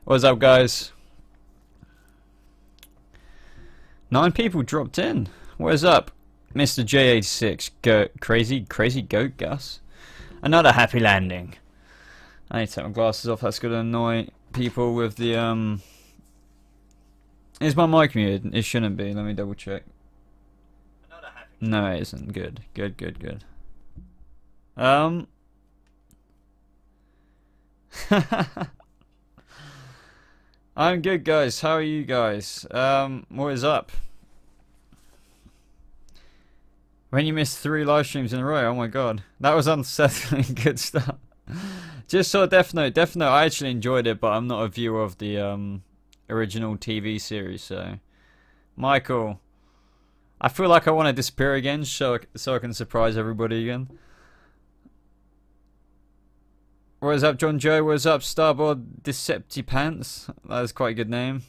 What's up, guys? 9 people dropped in. What is up, Mr. J86? Crazy goat Gus. Another happy landing. I need to take my glasses off. That's gonna annoy people with the Is my mic muted? It shouldn't be. Let me double check. No, it isn't. Good. I'm good, guys. How are you guys? What is up? When you missed 3 live streams in a row, oh my god. That was unsettling. Good stuff. Just saw Death Note. Death Note, I actually enjoyed it, but I'm not a viewer of the original TV series, so... Michael. I feel like I want to disappear again, so I can surprise everybody again. What is up, John Joe? What is up, Starboard Decepticants? That is quite a good name.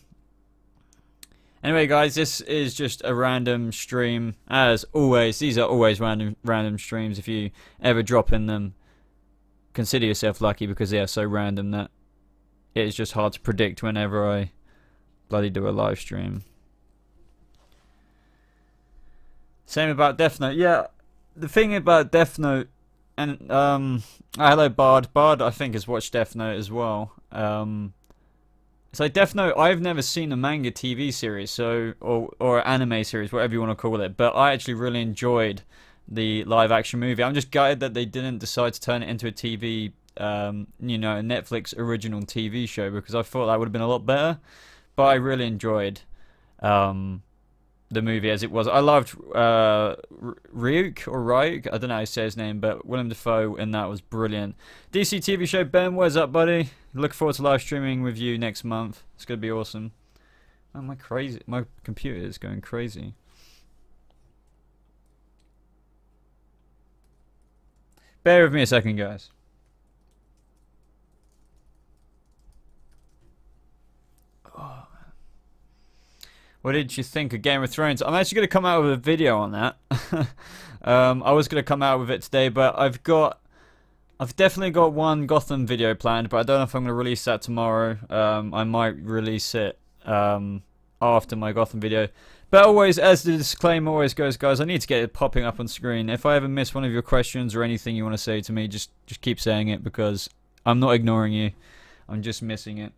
Anyway, guys, this is just a random stream. As always, these are always random streams. If you ever drop in them, consider yourself lucky because they are so random that it is just hard to predict whenever I bloody do a live stream. Same about Death Note. Yeah, the thing about Death Note, and hello Bard. Bard, I think, has watched Death Note as well. So Death Note, I've never seen a manga TV series, so or anime series, whatever you want to call it. But I actually really enjoyed the live action movie. I'm just gutted that they didn't decide to turn it into a TV, you know, a Netflix original TV show, because I thought that would have been a lot better. But I really enjoyed the movie as it was. I loved Ryuk, I don't know how to say his name, but Willem Dafoe in that was brilliant. DC TV show, Ben, where's up, buddy? Look forward to live streaming with you next month. It's gonna be awesome. Oh, my computer is going crazy. Bear with me a second, guys. What did you think of Game of Thrones? I'm actually going to come out with a video on that. I was going to come out with it today, but I've definitely got one Gotham video planned, but I don't know if I'm going to release that tomorrow. I might release it after my Gotham video. But always, as the disclaimer always goes, guys, I need to get it popping up on screen. If I ever miss one of your questions or anything you want to say to me, just keep saying it, because I'm not ignoring you. I'm just missing it.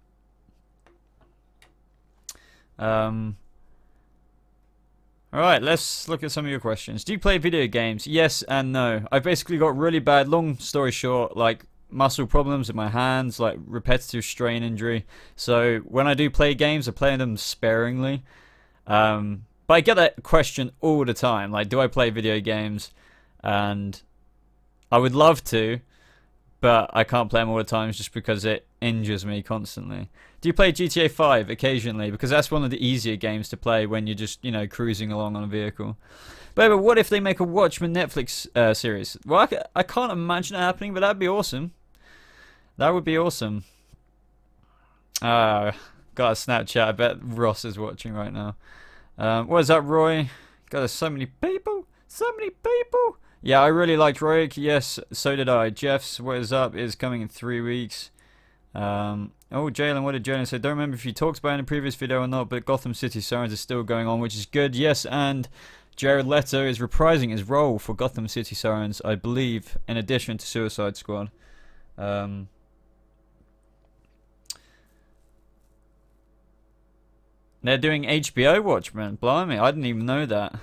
Alright, let's look at some of your questions. Do you play video games? Yes and no. I've basically got really bad, long story short, like muscle problems in my hands, like repetitive strain injury. So when I do play games, I play them sparingly. But I get that question all the time, like, do I play video games? And I would love to, but I can't play them all the time just because it injures me constantly. Do you play GTA 5 occasionally? Because that's one of the easier games to play when you're just, you know, cruising along on a vehicle. But what if they make a Watchmen Netflix series? Well, I can't imagine it happening, but that'd be awesome. That would be awesome. Got a Snapchat. I bet Ross is watching right now. What is up, Roy? God, there's so many people. So many people. Yeah, I really liked Roy. Yes, so did I. Jeff's What Is Up is coming in 3 weeks. Oh, Jalen, what did Jalen say? Don't remember if you talked about it in a previous video or not, but Gotham City Sirens is still going on, which is good. Yes, and Jared Leto is reprising his role for Gotham City Sirens, I believe, in addition to Suicide Squad. They're doing HBO Watchmen. Blimey, I didn't even know that.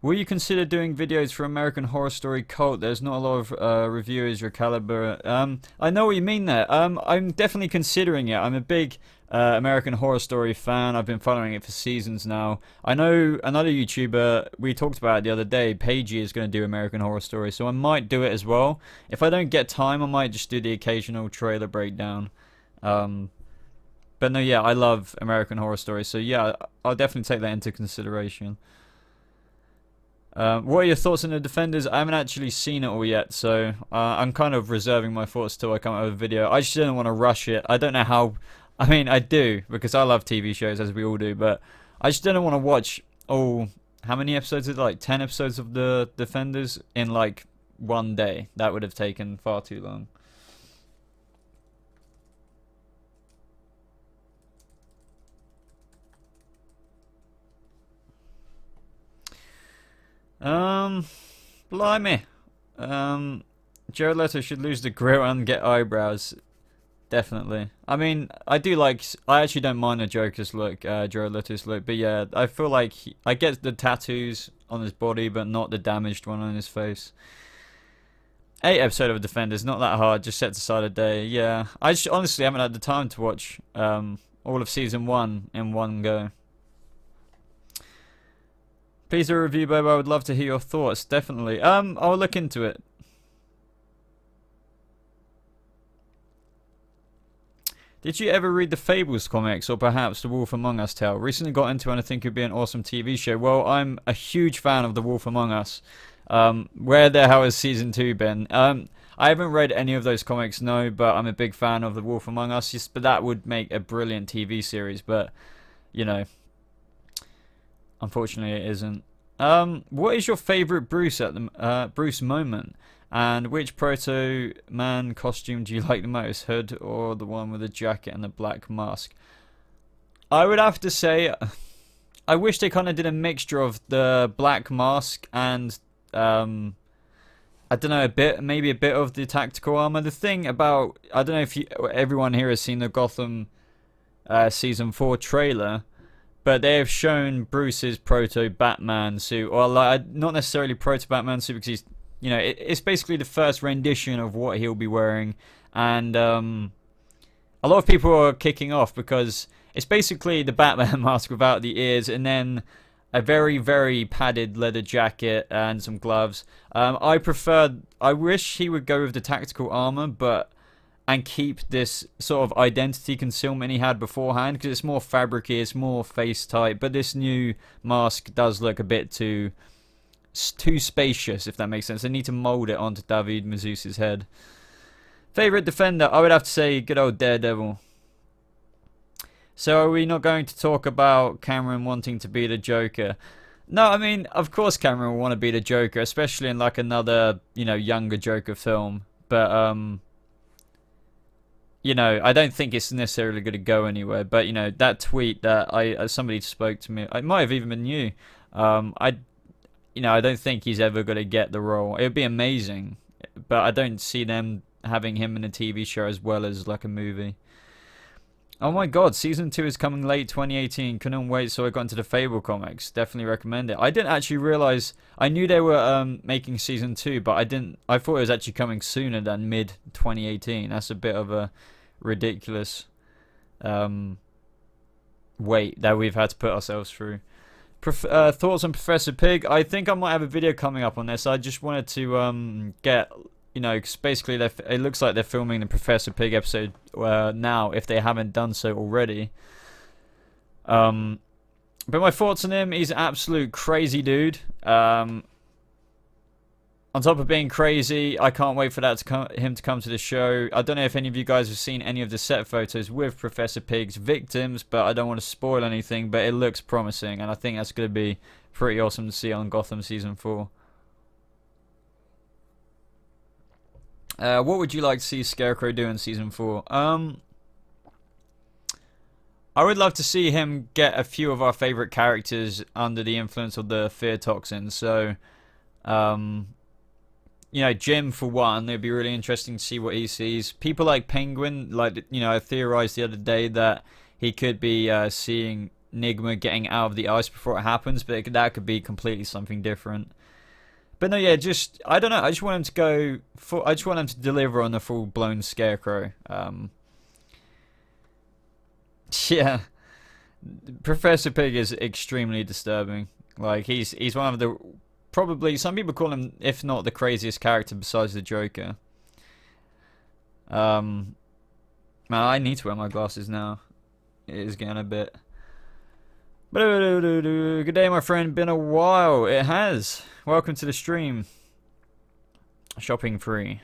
Will you consider doing videos for American Horror Story Cult? There's not a lot of reviewers your caliber. I know what you mean there. I'm definitely considering it. I'm a big American Horror Story fan. I've been following it for seasons now. I know another YouTuber, we talked about it the other day, Paigey, is going to do American Horror Story, so I might do it as well. If I don't get time, I might just do the occasional trailer breakdown. But no, yeah, I love American Horror Story, so yeah, I'll definitely take that into consideration. What are your thoughts on the Defenders? I haven't actually seen it all yet, so I'm kind of reserving my thoughts till I come out with a video. I just didn't want to rush it. I don't know how... I mean, I do, because I love TV shows, as we all do, but I just didn't want to watch all... How many episodes is it? Like 10 episodes of the Defenders in like one day. That would have taken far too long. Blimey. Jared Leto should lose the grill and get eyebrows. Definitely. I mean, I actually don't mind the Joker's look, Jared Leto's look, but yeah, I feel like I get the tattoos on his body, but not the damaged one on his face. 8 episode of Defenders, not that hard, just sets aside a day. Yeah, I just honestly haven't had the time to watch all of season 1 in one go. Please do a review, Boba. I would love to hear your thoughts. Definitely. I'll look into it. Did you ever read the Fables comics, or perhaps the Wolf Among Us tale? Recently got into it and I think it would be an awesome TV show. Well, I'm a huge fan of the Wolf Among Us. Where the hell has season 2 been? I haven't read any of those comics, no, but I'm a big fan of the Wolf Among Us. But that would make a brilliant TV series, but, you know, unfortunately it isn't. What is your favourite Bruce at the Bruce moment? And which Proto Man costume do you like the most? Hood or the one with the jacket and the black mask? I would have to say, I wish they kind of did a mixture of the black mask and, I don't know, maybe a bit of the tactical armor. The thing about, I don't know if everyone here has seen the Gotham season 4 trailer, but they have shown Bruce's Proto Batman suit, or like, not necessarily Proto Batman suit because he's, you know, it's basically the first rendition of what he'll be wearing, and a lot of people are kicking off because it's basically the Batman mask without the ears, and then a very, very padded leather jacket and some gloves. I wish he would go with the tactical armor, and keep this sort of identity concealment he had beforehand, because it's more fabricy, it's more face type, but this new mask does look a bit too spacious, if that makes sense. They need to mold it onto David Mazouz's head. Favorite Defender? I would have to say good old Daredevil. So are we not going to talk about Cameron wanting to be the Joker? No, I mean, of course Cameron will want to be the Joker, especially in like another, you know, younger Joker film. But, you know, I don't think it's necessarily going to go anywhere. But, you know, that tweet that somebody spoke to me, it might have even been you. I don't think he's ever going to get the role. It would be amazing, but I don't see them having him in a TV show as well as like a movie. Oh my god, season 2 is coming late 2018. Couldn't wait, so I got into the Fable comics. Definitely recommend it. I didn't actually realize, I knew they were making season 2, but I thought it was actually coming sooner than mid 2018. That's a bit of a ridiculous wait that we've had to put ourselves through. Thoughts on Professor Pig? I think I might have a video coming up on this. I just wanted to get, you know, cause basically it looks like they're filming the Professor Pig episode now, if they haven't done so already. But my thoughts on him, he's an absolute crazy dude. On top of being crazy, I can't wait for him to come to the show. I don't know if any of you guys have seen any of the set photos with Professor Pig's victims, but I don't want to spoil anything, but it looks promising, and I think that's going to be pretty awesome to see on Gotham Season 4. What would you like to see Scarecrow do in Season 4? I would love to see him get a few of our favourite characters under the influence of the fear toxin, so... you know, Jim for one, it'd be really interesting to see what he sees. People like Penguin, like, you know, I theorized the other day that he could be seeing Nigma getting out of the ice before it happens, but that could be completely something different. But no, yeah, just, I don't know, I just want him to I just want him to deliver on the full-blown Scarecrow. Yeah, Professor Pig is extremely disturbing. Like, he's one of the... Probably, some people call him, if not the craziest character besides the Joker. Man, I need to wear my glasses now. It is getting a bit... Good day, my friend. Been a while. It has. Welcome to the stream. Shopping free.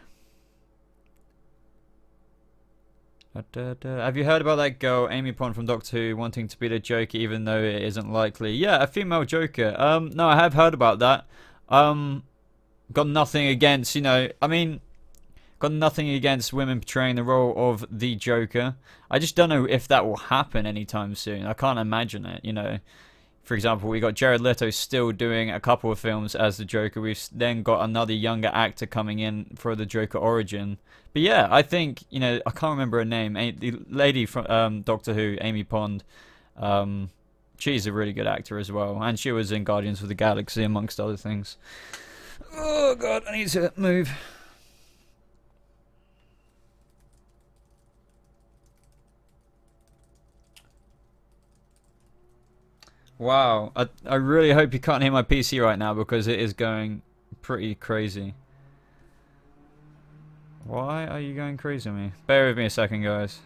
Have you heard about that girl, Amy Pond from Doctor Who, wanting to be the Joker even though it isn't likely? Yeah, a female Joker. No, I have heard about that. Got nothing against, you know, I mean, got nothing against women portraying the role of the Joker. I just don't know if that will happen anytime soon. I can't imagine it, you know. For example, we got Jared Leto still doing a couple of films as the Joker. We've then got another younger actor coming in for the Joker origin. But yeah, I think, you know, I can't remember her name. The lady from Doctor Who, Amy Pond. She's a really good actor as well. And she was in Guardians of the Galaxy, amongst other things. Oh, God, I need to move. Wow, I really hope you can't hear my PC right now because it is going pretty crazy. Why are you going crazy on me? Bear with me a second, guys.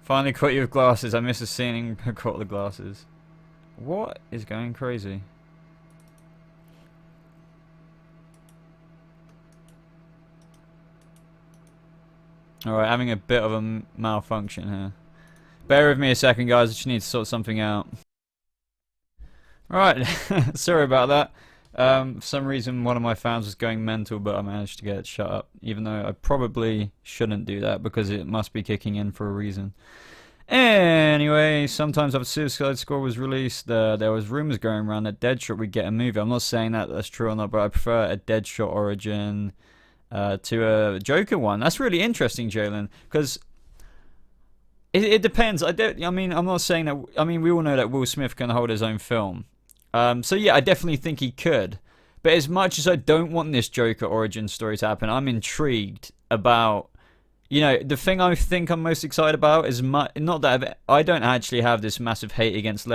Finally caught you with glasses. I missed the scene and caught the glasses. What is going crazy? Alright, having a bit of a malfunction here. Bear with me a second, guys. I just need to sort something out. Right, sorry about that. For some reason, one of my fans was going mental, but I managed to get it shut up. Even though I probably shouldn't do that because it must be kicking in for a reason. Anyway, sometimes after Suicide Squad was released, there was rumors going around that Deadshot would get a movie. I'm not saying that that's true or not, but I prefer a Deadshot origin to a Joker one. That's really interesting, Jalen, because it depends. I mean, I'm not saying that. I mean, we all know that Will Smith can hold his own film. So yeah, I definitely think he could. But as much as I don't want this Joker origin story to happen, I'm intrigued about, you know, the thing I think I'm most excited about is not that I don't actually have this massive hate against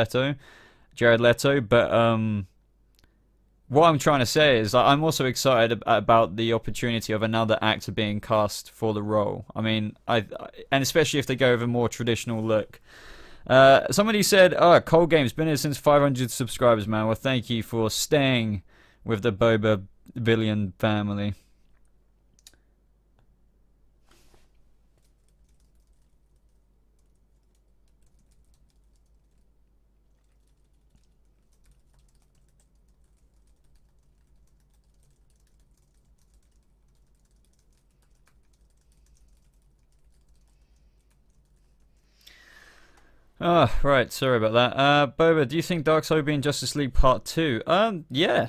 Jared Leto, but what I'm trying to say is I'm also excited about the opportunity of another actor being cast for the role. I mean, and especially if they go with a more traditional look. Somebody said, "Oh, Cold Game's been here since 500 subscribers, man." Well, thank you for staying with the Boba Billion family. Oh, right, sorry about that. Boba, do you think Darkside will be in Justice League Part 2? Yeah.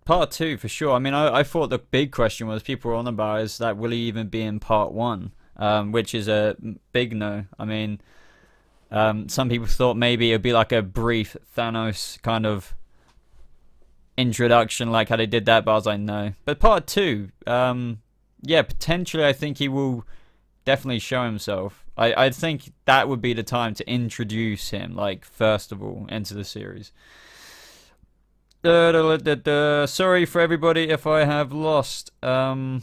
Part 2, for sure. I mean, I thought the big question was, people were on about, is that will he even be in Part 1? Which is a big no. I mean, some people thought maybe it'd be like a brief Thanos kind of introduction, like how they did that, but I was like, no. But Part 2, yeah, potentially I think he will definitely show himself. I think that would be the time to introduce him, like, first of all, into the series. Sorry for everybody if I have lost. Neve,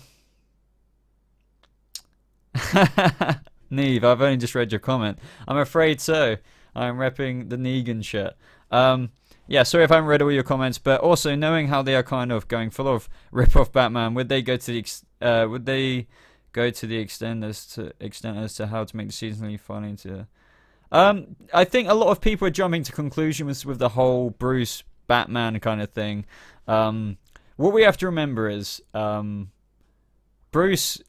I've only just read your comment. I'm afraid so. I'm repping the Negan shirt. Yeah, sorry if I haven't read all your comments, but also knowing how they are kind of going full of rip-off Batman, would they go to the extent as to how to make the season funny to I think a lot of people are jumping to conclusions with the whole Bruce Batman kind of thing. What we have to remember is Bruce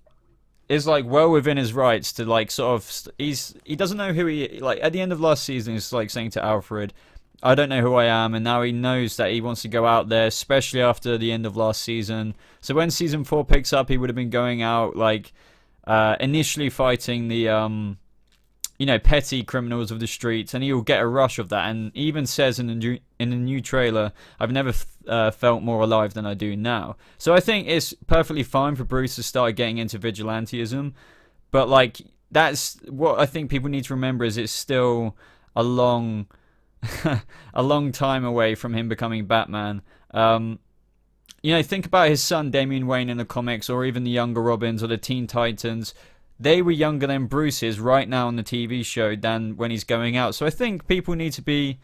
is like well within his rights to like sort of he doesn't know who he like at the end of last season. He's like saying to Alfred, I don't know who I am, and now he knows that he wants to go out there, especially after the end of last season. So when season 4 picks up, he would have been going out like initially fighting the you know, petty criminals of the streets, and he will get a rush of that. And he even says in the new trailer, I've never felt more alive than I do now. So I think it's perfectly fine for Bruce to start getting into vigilantism, but like that's what I think people need to remember, is it's still a long a long time away from him becoming Batman. You know, think about his son Damian Wayne in the comics, or even the younger Robins or the Teen Titans. They were younger than Bruce is right now on the TV show than when he's going out. So I think people need to be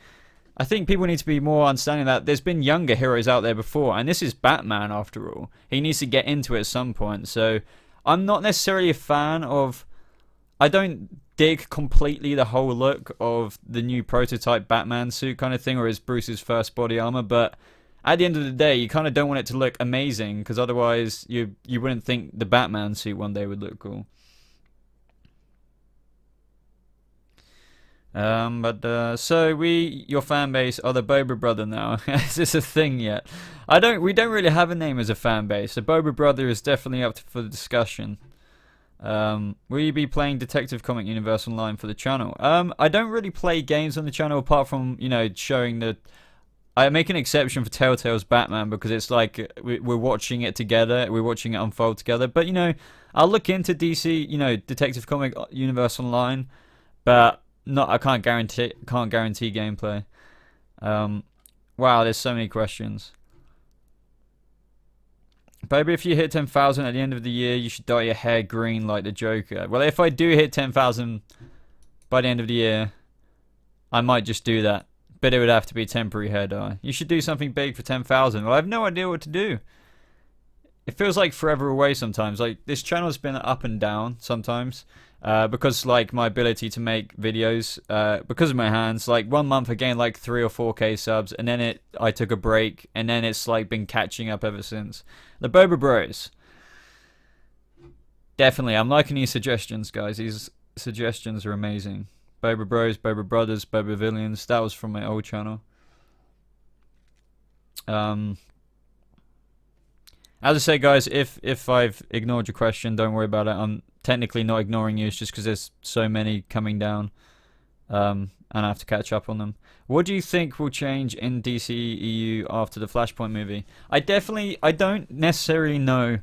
more understanding that there's been younger heroes out there before, and this is Batman after all. He needs to get into it at some point. So I'm not necessarily a fan of, I don't dig completely the whole look of the new prototype Batman suit kind of thing, or is Bruce's first body armor, but at the end of the day, you kind of don't want it to look amazing, because otherwise you wouldn't think the Batman suit one day would look cool. So your fan base are the Boba Brother now. Is this a thing yet? We don't really have a name as a fan base. The Boba Brother is definitely up for the discussion. Will you be playing Detective Comic Universe online for the channel? I don't really play games on the channel apart from, showing the... I make an exception for Telltale's Batman because it's like we're watching it together. We're watching it unfold together. But, I'll look into DC, Detective Comic Universe online. But... No, I can't guarantee gameplay. Wow, there's so many questions. Baby, if you hit 10,000 at the end of the year, you should dye your hair green like the Joker. Well, if I do hit 10,000 by the end of the year, I might just do that. But it would have to be temporary hair dye. You should do something big for 10,000. Well, I have no idea what to do. It feels like forever away sometimes. Like, this channel's been up and down sometimes. Because like my ability to make videos, because of my hands, like 1 month I gained like 3 or 4k subs, and then I took a break, and then it's like been catching up ever since. The Boba Bros. Definitely, I'm liking these suggestions, guys. These suggestions are amazing. Boba Bros, Boba Brothers, Boba Villains. That was from my old channel. As I say, guys, if I've ignored your question, don't worry about it. I'm technically not ignoring you. It's just because there's so many coming down, and I have to catch up on them. What do you think will change in DCEU after the Flashpoint movie? I don't necessarily know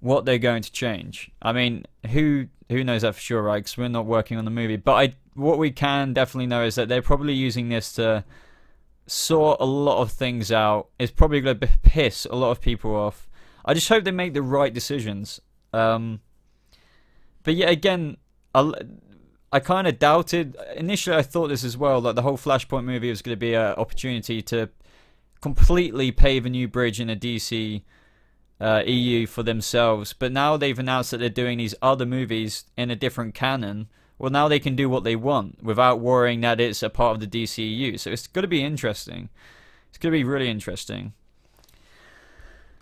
what they're going to change. I mean, who knows that for sure, right? Because we're not working on the movie. But what we can definitely know is that they're probably using this to sort a lot of things out. It's probably going to piss a lot of people off. I just hope they make the right decisions. But yeah, again, I kind of doubted. Initially, I thought this as well, that the whole Flashpoint movie was going to be an opportunity to completely pave a new bridge in a DC EU for themselves. But now they've announced that they're doing these other movies in a different canon. Well, now they can do what they want without worrying that it's a part of the DCEU. So it's going to be interesting. It's going to be really interesting.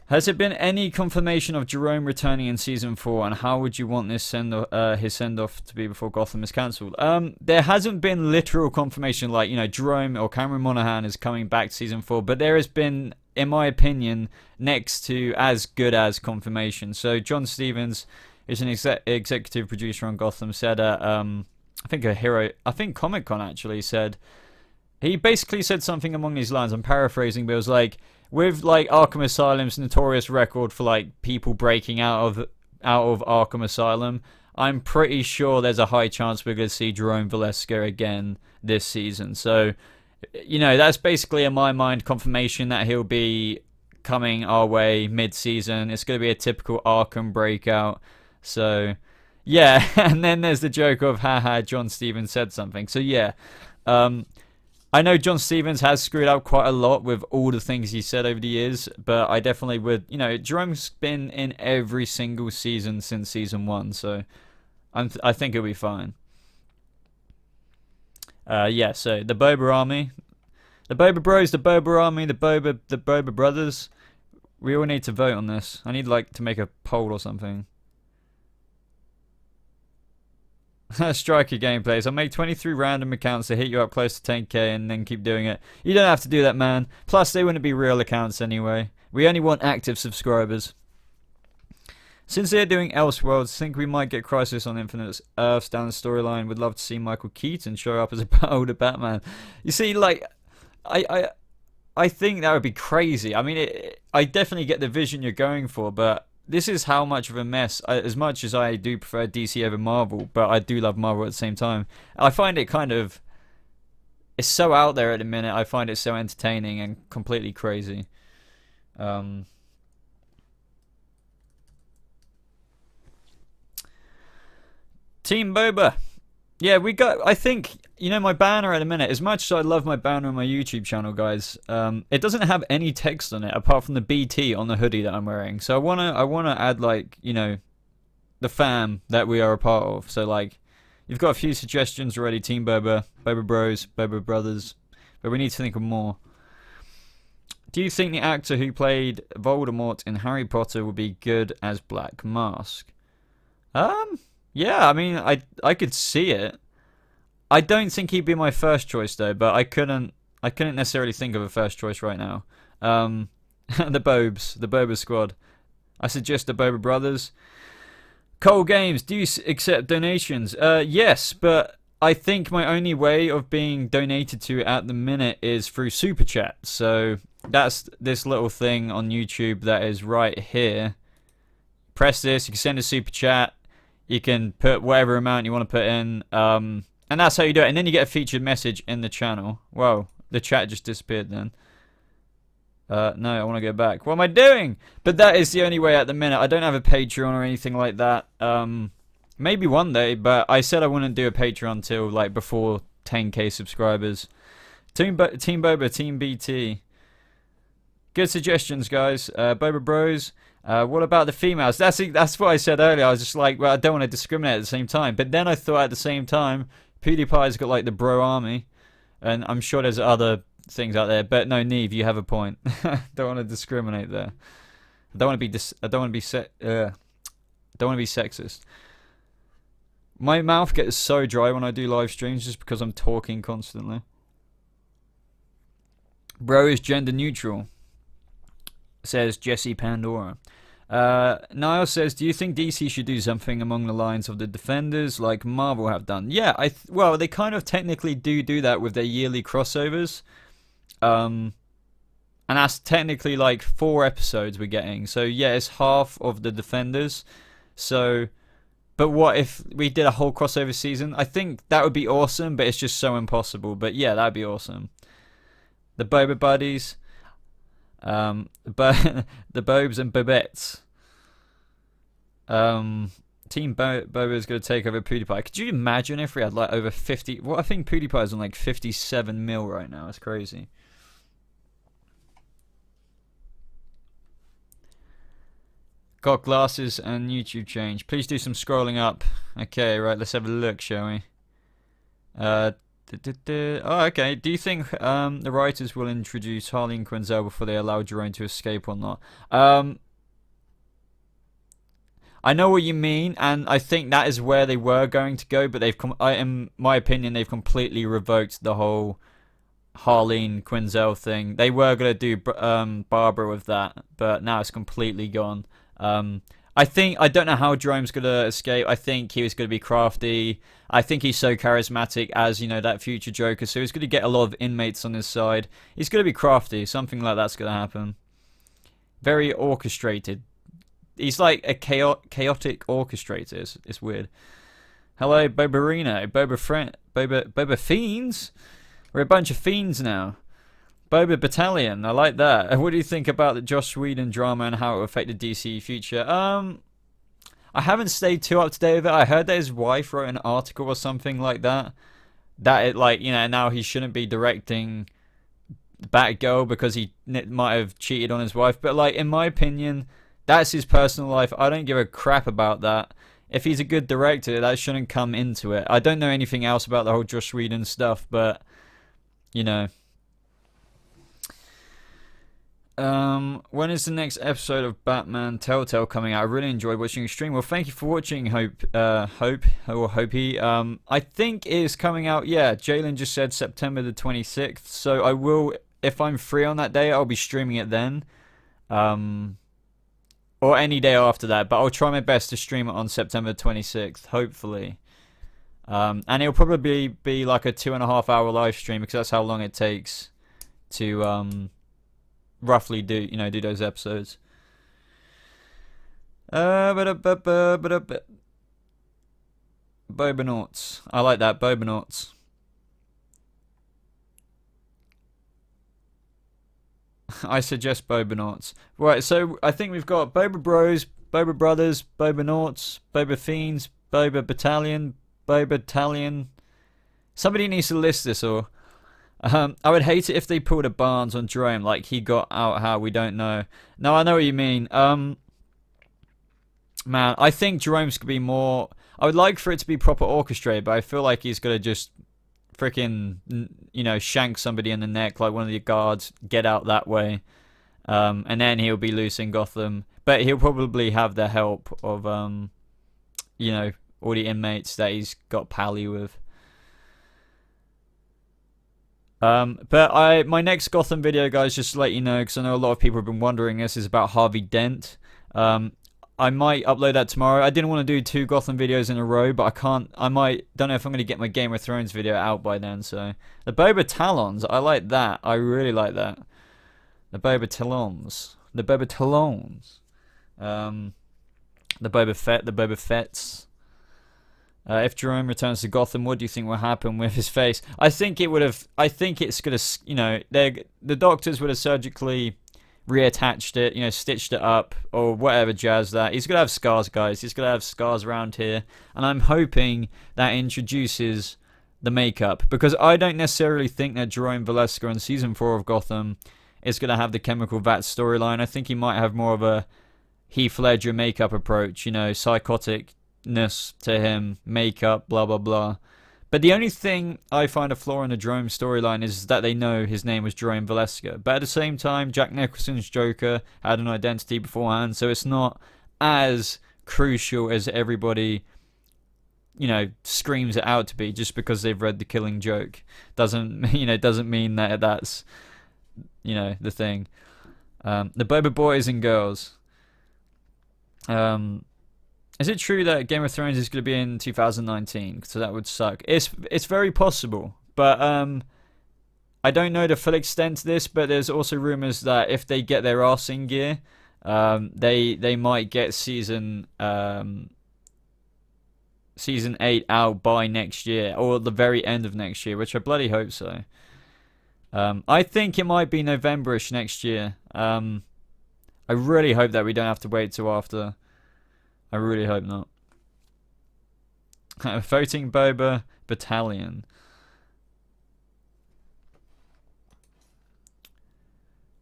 Has there been any confirmation of Jerome returning in Season 4, and how would you want this his send-off to be before Gotham is cancelled? There hasn't been literal confirmation like, Jerome or Cameron Monaghan is coming back to Season 4, but there has been, in my opinion, next to as good as confirmation. So John Stevens is an executive producer on Gotham, said I think Comic-Con actually said, he basically said something along these lines, I'm paraphrasing, but it was like, with like Arkham Asylum's notorious record for like people breaking out of Arkham Asylum, I'm pretty sure there's a high chance we're going to see Jerome Valeska again this season. So, that's basically in my mind confirmation that he'll be coming our way mid-season. It's going to be a typical Arkham breakout. So, yeah, and then there's the joke of haha, John Stevens said something. So yeah, I know John Stevens has screwed up quite a lot with all the things he said over the years, but I definitely would, Jerome's been in every single season since Season 1, so I think it'll be fine. Yeah, so the Boba Army, the Boba Bros, the Boba Army, the Boba Brothers, we all need to vote on this. I need, to make a poll or something. Stryker gameplays. I'll make 23 random accounts to hit you up close to 10k and then keep doing it. You don't have to do that, man. Plus, they wouldn't be real accounts anyway. We only want active subscribers. Since they're doing Elseworlds, think we might get Crisis on Infinite Earths down the storyline. Would love to see Michael Keaton show up as a older Batman. You see, I think that would be crazy. I mean, I definitely get the vision you're going for, but this is how much of a mess, as much as I do prefer DC over Marvel, but I do love Marvel at the same time. I find it it's so out there at the minute, I find it so entertaining and completely crazy. Team Boba. Yeah, I think, my banner at the minute, as much as I love my banner on my YouTube channel, guys, it doesn't have any text on it apart from the BT on the hoodie that I'm wearing. So I wanna add, the fam that we are a part of. So, you've got a few suggestions already, Team Boba, Boba Bros, Boba Brothers, but we need to think of more. Do you think the actor who played Voldemort in Harry Potter would be good as Black Mask? Yeah, I mean, I could see it. I don't think he'd be my first choice though, but I couldn't necessarily think of a first choice right now. The Boba Squad. I suggest the Boba Brothers. Cole Games, do you accept donations? Yes, but I think my only way of being donated to at the minute is through Super Chat. So that's this little thing on YouTube that is right here. Press this, you can send a Super Chat. You can put whatever amount you want to put in. And that's how you do it. And then you get a featured message in the channel. Whoa, the chat just disappeared then. No, I want to go back. What am I doing? But that is the only way at the minute. I don't have a Patreon or anything like that. Maybe one day, but I said I wouldn't do a Patreon till like before 10k subscribers. Team Boba, Team BT. Good suggestions, guys. Boba Bros. What about the females? That's what I said earlier. I was just like, well, I don't want to discriminate at the same time. But then I thought at the same time, PewDiePie's got like the bro army, and I'm sure there's other things out there. But no, Neve, you have a point. Don't want to discriminate there. I don't want to be sexist. My mouth gets so dry when I do live streams just because I'm talking constantly. Bro is gender neutral, says Jesse Pandora. Niall says, do you think DC should do something along the lines of the Defenders like Marvel have done? Yeah, well, they kind of technically do that with their yearly crossovers. And that's technically like 4 episodes we're getting. So yeah, it's half of the Defenders. So, but what if we did a whole crossover season? I think that would be awesome, but it's just so impossible. But yeah, that'd be awesome. The Boba Buddies. The Bobes and Bobettes. Team Boba is going to take over PewDiePie. Could you imagine if we had like over 50... Well, I think PewDiePie is on like 57 mil right now. It's crazy. Got glasses and YouTube change. Please do some scrolling up. Okay, right, let's have a look, shall we? Oh, okay. Do you think the writers will introduce Harley and Quinzel before they allow Jerome to escape or not? I know what you mean, and I think that is where they were going to go, but in my opinion, they've completely revoked the whole Harley and Quinzel thing. They were going to do Barbara with that, but now it's completely gone. I don't know how Jerome's going to escape. I think he was going to be crafty. I think he's so charismatic as, you know, that future Joker. So he's going to get a lot of inmates on his side. He's going to be crafty. Something like that's going to happen. Very orchestrated. He's like a chaotic orchestrator. It's weird. Hello, Bobarino. Boba Fiends? We're a bunch of fiends now. Boba Battalion, I like that. What do you think about the Joss Whedon drama and how it affected DC future? I haven't stayed too up to date with it. I heard that his wife wrote an article or something like that. That it, like, you know, now he shouldn't be directing Batgirl because he might have cheated on his wife. But like, in my opinion, that's his personal life. I don't give a crap about that. If he's a good director, that shouldn't come into it. I don't know anything else about the whole Joss Whedon stuff, but you know. When is the next episode of Batman Telltale coming out? I really enjoyed watching your stream. Well, thank you for watching, Hopey. I think it is coming out, yeah, Jalen just said September the 26th, so I will, if I'm free on that day, I'll be streaming it then. Or any day after that, but I'll try my best to stream it on September 26th, hopefully. And it'll probably be like a 2.5 hour live stream, because that's how long it takes to, roughly do those episodes. Bobanauts. I like that, Bobanauts. I suggest Bobanauts. Right, so I think we've got Boba Bros, Boba Brothers, Bobanauts, Boba Fiends, Boba Battalion, Bobatalion. Somebody needs to list this, or I would hate it if they pulled a Barnes on Jerome, like he got out how we don't know. No, I know what you mean. Man, I think Jerome's could be more... I would like for it to be proper orchestrated, but I feel like he's going to just freaking, you know, shank somebody in the neck, like one of the guards, get out that way. And then he'll be loose in Gotham. But he'll probably have the help of, you know, all the inmates that he's got pally with. But my next Gotham video, guys, just to let you know, because I know a lot of people have been wondering this, is about Harvey Dent. I might upload that tomorrow. I didn't want to do 2 Gotham videos in a row, but I can't. Don't know if I'm going to get my Game of Thrones video out by then. So the Boba Talons, I like that. I really like that. The Boba Talons. The Boba Talons. The Boba Fett. The Boba Fetts. If Jerome returns to Gotham, what do you think will happen with his face? I think it's gonna, the doctors would have surgically reattached it, stitched it up or whatever jazz that. He's gonna have scars, guys. He's gonna have scars around here, and I'm hoping that introduces the makeup, because I don't necessarily think that Jerome Valeska in season 4 of Gotham is gonna have the chemical vat storyline. I think he might have more of a Heath Ledger makeup approach, psychotic to him, makeup, blah blah blah. But the only thing I find a flaw in the Jerome storyline is that they know his name was Jerome Valeska. But at the same time, Jack Nicholson's Joker had an identity beforehand, so it's not as crucial as everybody, screams it out to be. Just because they've read The Killing Joke doesn't mean that that's the thing. The Boba boys and girls. Is it true that Game of Thrones is going to be in 2019? So that would suck. It's very possible, but I don't know the full extent to this. But there's also rumors that if they get their arse in gear, they might get season 8 out by next year, or the very end of next year, which I bloody hope so. I think it might be November-ish next year. I really hope that we don't have to wait till after. I really hope not. Voting Boba Battalion.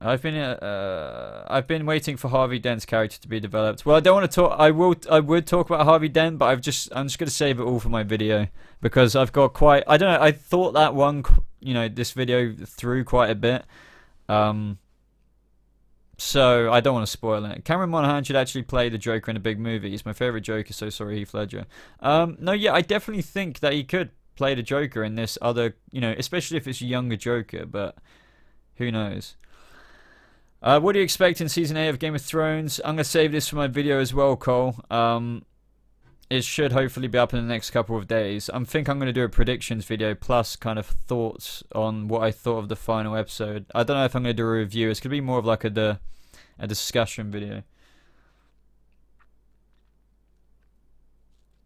I've been waiting for Harvey Dent's character to be developed. Well, I don't want to talk. I would talk about Harvey Dent, but I'm just going to save it all for my video, because I've got quite. I don't know. I thought that one, this video through quite a bit. So I don't want to spoil it. Cameron Monaghan should actually play the Joker in a big movie. He's my favorite Joker, so sorry, Heath Ledger. No, yeah, I definitely think that he could play the Joker in this other, especially if it's a younger Joker, but who knows. What do you expect in Season 8 of Game of Thrones? I'm going to save this for my video as well, Cole. It should hopefully be up in the next couple of days. I think I'm going to do a predictions video plus kind of thoughts on what I thought of the final episode. I don't know if I'm going to do a review. It's going to be more of like a discussion video.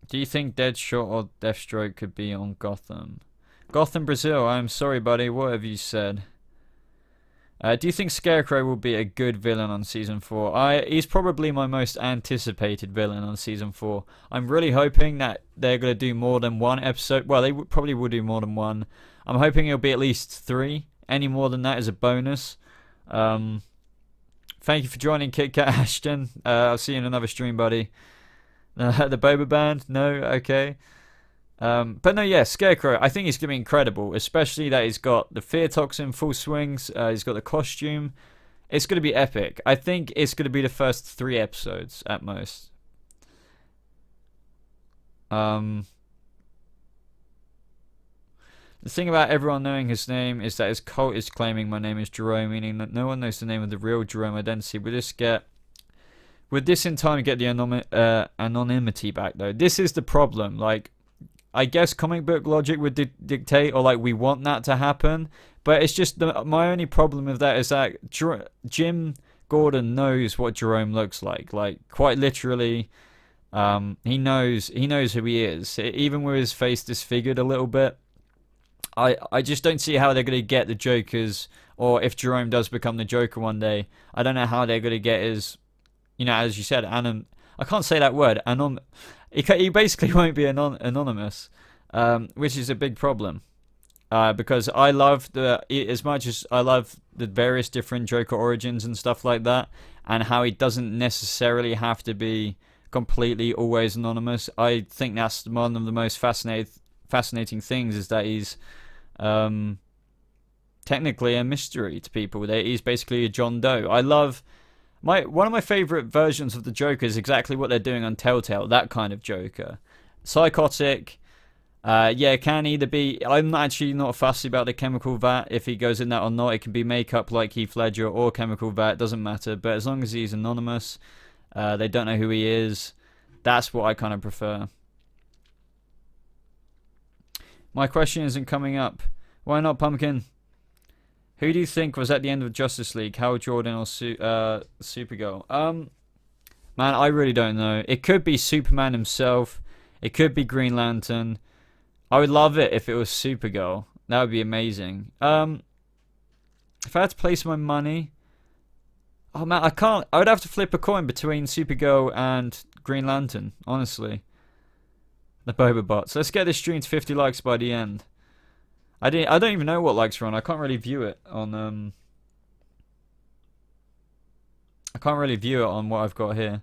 Do you think Deadshot or Deathstroke could be on Gotham? Gotham, Brazil. I'm sorry, buddy. What have you said? Do you think Scarecrow will be a good villain on Season 4? He's probably my most anticipated villain on Season 4. I'm really hoping that they're going to do more than one episode. Well, they probably will do more than one. I'm hoping it'll be at least 3. Any more than that is a bonus. Thank you for joining, Kit Kat Ashton. I'll see you in another stream, buddy. The Boba Band? No? Okay. But no, yeah, Scarecrow, I think he's going to be incredible, especially that he's got the fear toxin full swings, he's got the costume. It's going to be epic. I think it's going to be the first 3 episodes at most. The thing about everyone knowing his name is that his cult is claiming my name is Jerome, meaning that no one knows the name of the real Jerome identity. Would this in time get the anonymity back, though? This is the problem, like, I guess comic book logic would dictate, or like we want that to happen, but it's just my only problem with that is that Jim Gordon knows what Jerome looks like quite literally. He knows who he is, even with his face disfigured a little bit. I just don't see how they're going to get the Jokers, or if Jerome does become the Joker one day, I don't know how they're going to get his, as you said, I can't say that word, he basically won't be anonymous, which is a big problem. Because I love as much as I love the various different Joker origins and stuff like that, and how he doesn't necessarily have to be completely always anonymous. I think that's one of the most fascinating things, is that he's technically a mystery to people. He's basically a John Doe. I love. One of my favourite versions of the Joker is exactly what they're doing on Telltale, that kind of Joker. Psychotic, Yeah, it can either be. I'm actually not fussy about the chemical vat if he goes in that or not. It can be makeup like Heath Ledger or chemical vat. Doesn't matter. But as long as he's anonymous, they don't know who he is. That's what I kind of prefer. My question isn't coming up. Why not, Pumpkin? Who do you think was at the end of Justice League? Hal Jordan or Supergirl? Man, I really don't know. It could be Superman himself. It could be Green Lantern. I would love it if it was Supergirl. That would be amazing. If I had to place my money... Oh man, I can't. I would have to flip a coin between Supergirl and Green Lantern, honestly. The Boba bots. Let's get this stream to 50 likes by the end. I don't even know what likes are on. I can't really view it on I can't really view it on what I've got here.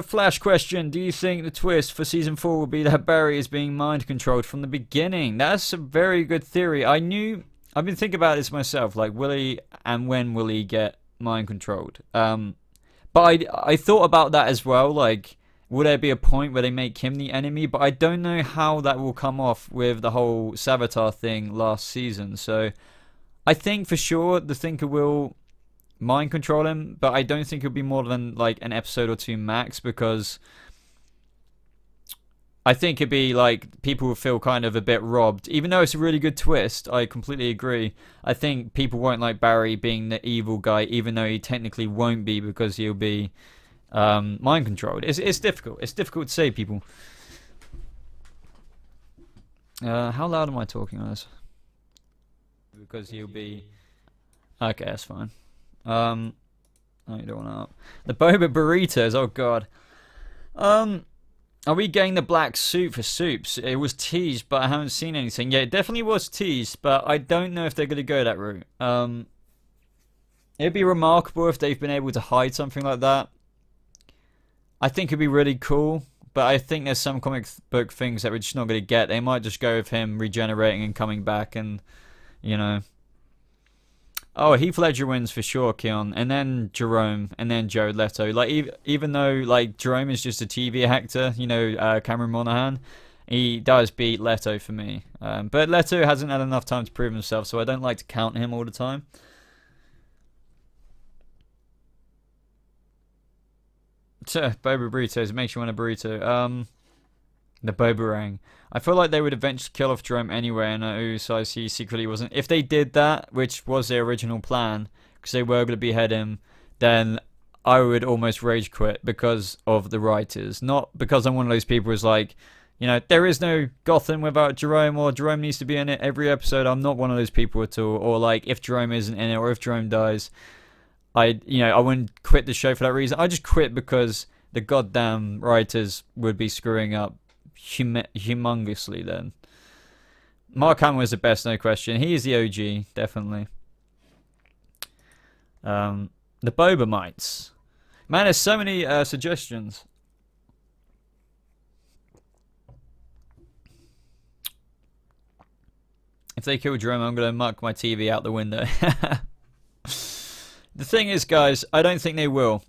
Flash question. Do you think the twist for season 4 will be that Barry is being mind controlled from the beginning? That's a very good theory. I've been thinking about this myself. Like, will he and when will he get mind controlled? But I thought about that as well. Like, will there be a point where they make him the enemy? But I don't know how that will come off with the whole Savitar thing last season. So I think for sure the Thinker will mind control him, but I don't think it'll be more than like an episode or two max, because I think it'd be like people will feel kind of a bit robbed. Even though it's a really good twist, I completely agree. I think people won't like Barry being the evil guy, even though he technically won't be, because he'll be mind controlled. It's difficult. It's difficult to say, people. How loud am I talking on this? Because he'll be... Okay, that's fine. No, you don't want to. The Boba burritos. Oh god. Are we getting the black suit for Soups? It was teased, but I haven't seen anything. Yeah, it definitely was teased, but I don't know if they're going to go that route. It'd be remarkable if they've been able to hide something like that. I think it'd be really cool, but I think there's some comic book things that we're just not going to get. They might just go with him regenerating and coming back, and you know. Oh, Heath Ledger wins for sure, Keon, and then Jerome, and then Jared Leto. Like, even though like Jerome is just a TV actor, you know, Cameron Monaghan, he does beat Leto for me. But Leto hasn't had enough time to prove himself, so I don't like to count him all the time. Boba burritos, it makes you want a burrito. The Bobarang. I feel like they would eventually kill off Jerome anyway, and he secretly wasn't. If they did that, which was their original plan, because they were going to behead him, then I would almost rage quit because of the writers. Not because I'm one of those people who's like, you know, there is no Gotham without Jerome, or Jerome needs to be in it every episode. I'm not one of those people at all. Or like, if Jerome isn't in it, or if Jerome dies, I wouldn't quit the show for that reason. I just quit because the goddamn writers would be screwing up humongously then. Mark Hamill is the best, no question. He is the OG, definitely. The Boba Mites. Man, there's so many suggestions. If they kill Jerome, I'm going to muck my TV out the window. The thing is, guys, I don't think they will.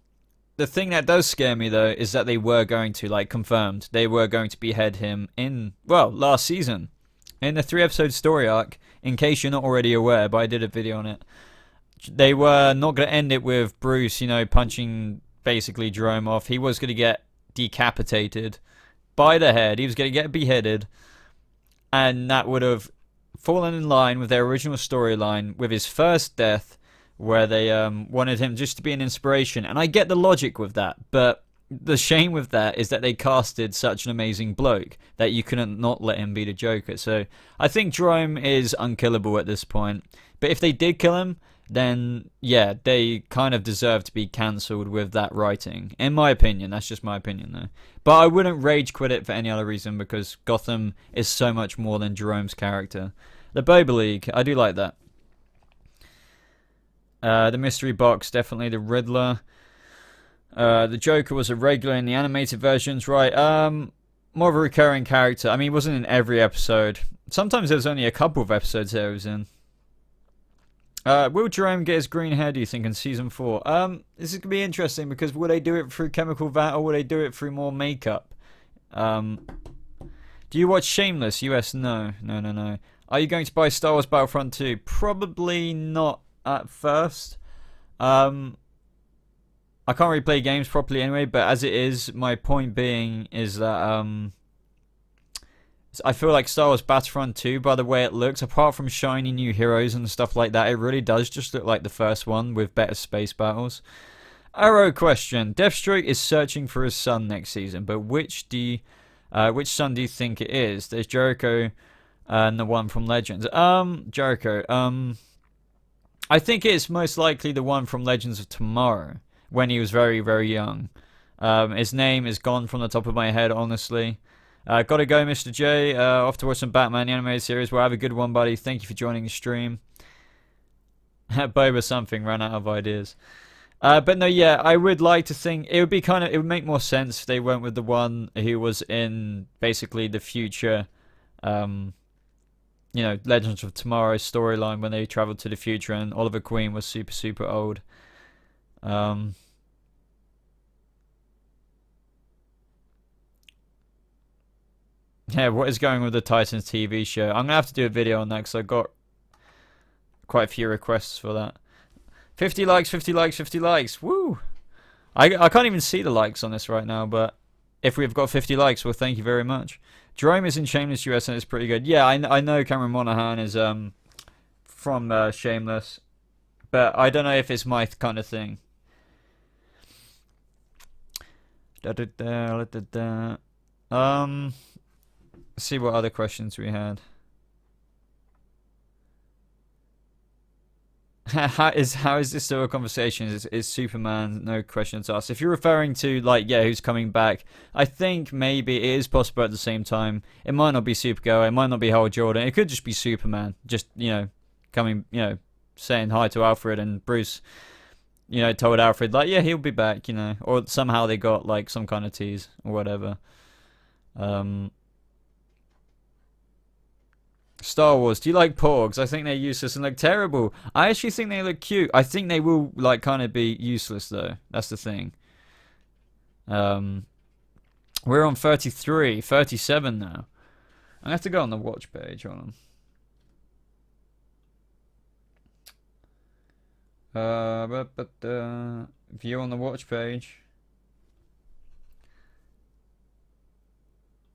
The thing that does scare me, though, is that they were going to, like, confirmed, they were going to behead him in, well, last season. In the 3-episode story arc, in case you're not already aware, but I did a video on it. They were not going to end it with Bruce, you know, punching, basically, Jerome off. He was going to get decapitated by the head. He was going to get beheaded. And that would have fallen in line with their original storyline, with his first death, where they wanted him just to be an inspiration. And I get the logic with that, but the shame with that is that they casted such an amazing bloke that you couldn't not let him be the Joker. So I think Jerome is unkillable at this point. But if they did kill him, then yeah, they kind of deserve to be cancelled with that writing. In my opinion, that's just my opinion though. But I wouldn't rage quit it for any other reason, because Gotham is so much more than Jerome's character. The Boba League, I do like that. The mystery box, definitely the Riddler. The Joker was a regular in the animated versions, right? More of a recurring character. I mean, he wasn't in every episode. Sometimes there was only a couple of episodes that he was in. Will Jerome get his green hair, do you think, in season 4? This is going to be interesting, because will they do it through chemical vat, or will they do it through more makeup? Do you watch Shameless? US? No. Are you going to buy Star Wars Battlefront 2? Probably not at first. I can't really play games properly anyway, but as it is, my point being is that I feel like Star Wars Battlefront 2, by the way it looks, apart from shiny new heroes and stuff like that, it really does just look like the first one with better space battles. Arrow question. Deathstroke is searching for his son next season, but which son do you think it is? There's Jericho and the one from Legends. Jericho. I think it's most likely the one from Legends of Tomorrow, when he was very, very young. His name is gone from the top of my head, honestly. Gotta go, Mr. J. Off to watch some Batman the animated series. Well, have a good one, buddy. Thank you for joining the stream. Boba something ran out of ideas. But no, yeah, I would like to think it would be it would make more sense if they went with the one who was in basically the future, Legends of Tomorrow storyline when they traveled to the future and Oliver Queen was super, super old. Yeah, what is going on with the Titans TV show? I'm gonna have to do a video on that because I got quite a few requests for that. 50 likes, 50 likes, 50 likes. Woo! I can't even see the likes on this right now, but if we've got 50 likes, well, thank you very much. Jerome is in Shameless US and it's pretty good. Yeah, I know Cameron Monaghan is from Shameless, but I don't know if it's my kind of thing. Let's see what other questions we had. How is this still a conversation? Is Superman no questions asked? If you're referring to who's coming back, I think maybe it is possible at the same time. It might not be Supergirl, it might not be Hal Jordan, it could just be Superman. Just, coming, saying hi to Alfred, and Bruce, told Alfred yeah, he'll be back, or somehow they got some kind of tease or whatever. Star Wars, do you like porgs? I think they're useless and look terrible. I actually think they look cute. I think they will kind of be useless though. That's the thing. We're on 33, 37 now. I have to go on the watch page. Hold on. View on the watch page.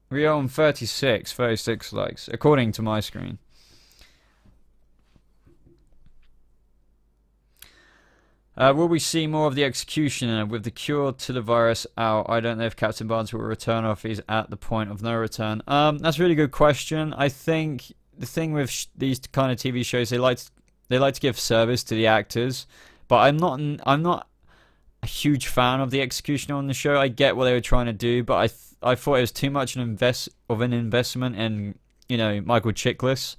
We are on 36 likes, according to my screen. Will we see more of the Executioner with the cure to the virus out? I don't know if Captain Barnes will return or if he's at the point of no return. That's a really good question. I think the thing with these kind of TV shows, they like to give service to the actors, but I'm not a huge fan of the Executioner on the show. I get what they were trying to do, but I thought it was too much an investment in Michael Chiklis.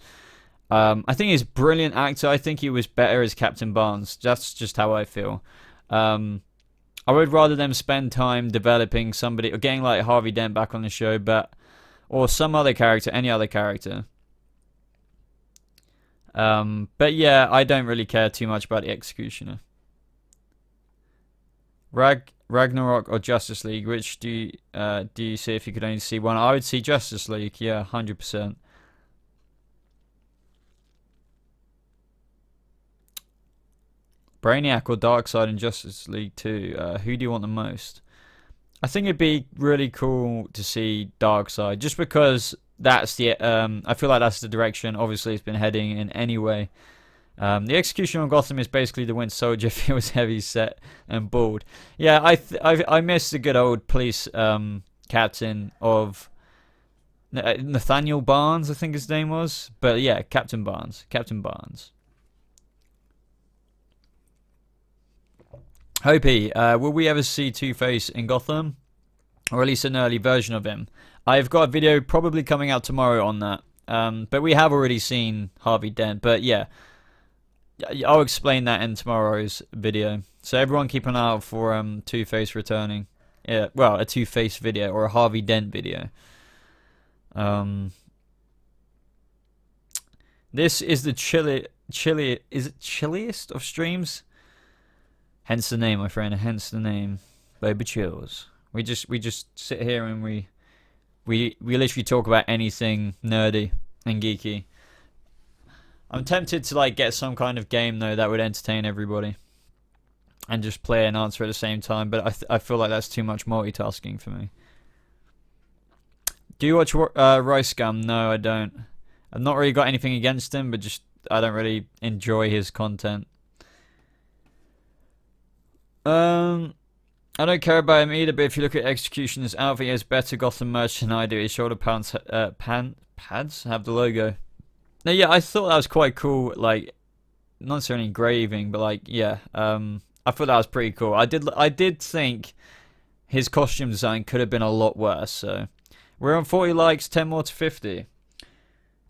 I think he's a brilliant actor. I think he was better as Captain Barnes. That's just how I feel. I would rather them spend time developing somebody or getting Harvey Dent back on the show, or some other character, any other character. But yeah, I don't really care too much about the Executioner. Ragnarok or Justice League, which do you see if you could only see one? I would see Justice League, yeah, 100%. Brainiac or Darkside in Justice League 2, who do you want the most? I think it'd be really cool to see Darkside, just because that's the I feel like that's the direction obviously it's been heading in anyway. The Execution on Gotham is basically the Winter Soldier if he was heavy set and bald. Yeah, I miss the good old police captain of Nathaniel Barnes, I think his name was. But yeah, Captain Barnes. Hopi, will we ever see Two-Face in Gotham? Or at least an early version of him? I've got a video probably coming out tomorrow on that. But we have already seen Harvey Dent. But yeah, I'll explain that in tomorrow's video. So everyone keep an eye out for Two-Face returning. Yeah, well, a Two-Face video or a Harvey Dent video. This is the chilliest of streams? Hence the name, my friend. Hence the name. BobaChills. We just sit here and we we literally talk about anything nerdy and geeky. I'm tempted to like get some kind of game though that would entertain everybody, and just play and answer at the same time. But I feel like that's too much multitasking for me. Do you watch Rice Gum? No, I don't. I've not really got anything against him, but just I don't really enjoy his content. I don't care about him either, but if you look at Executioner's outfit, he has better Gotham merch than I do. His shoulder pads have the logo. Now, yeah, I thought that was quite cool. Like, not necessarily engraving, but like, yeah. I thought that was pretty cool. I did think his costume design could have been a lot worse. So we're on 40 likes, 10 more to 50.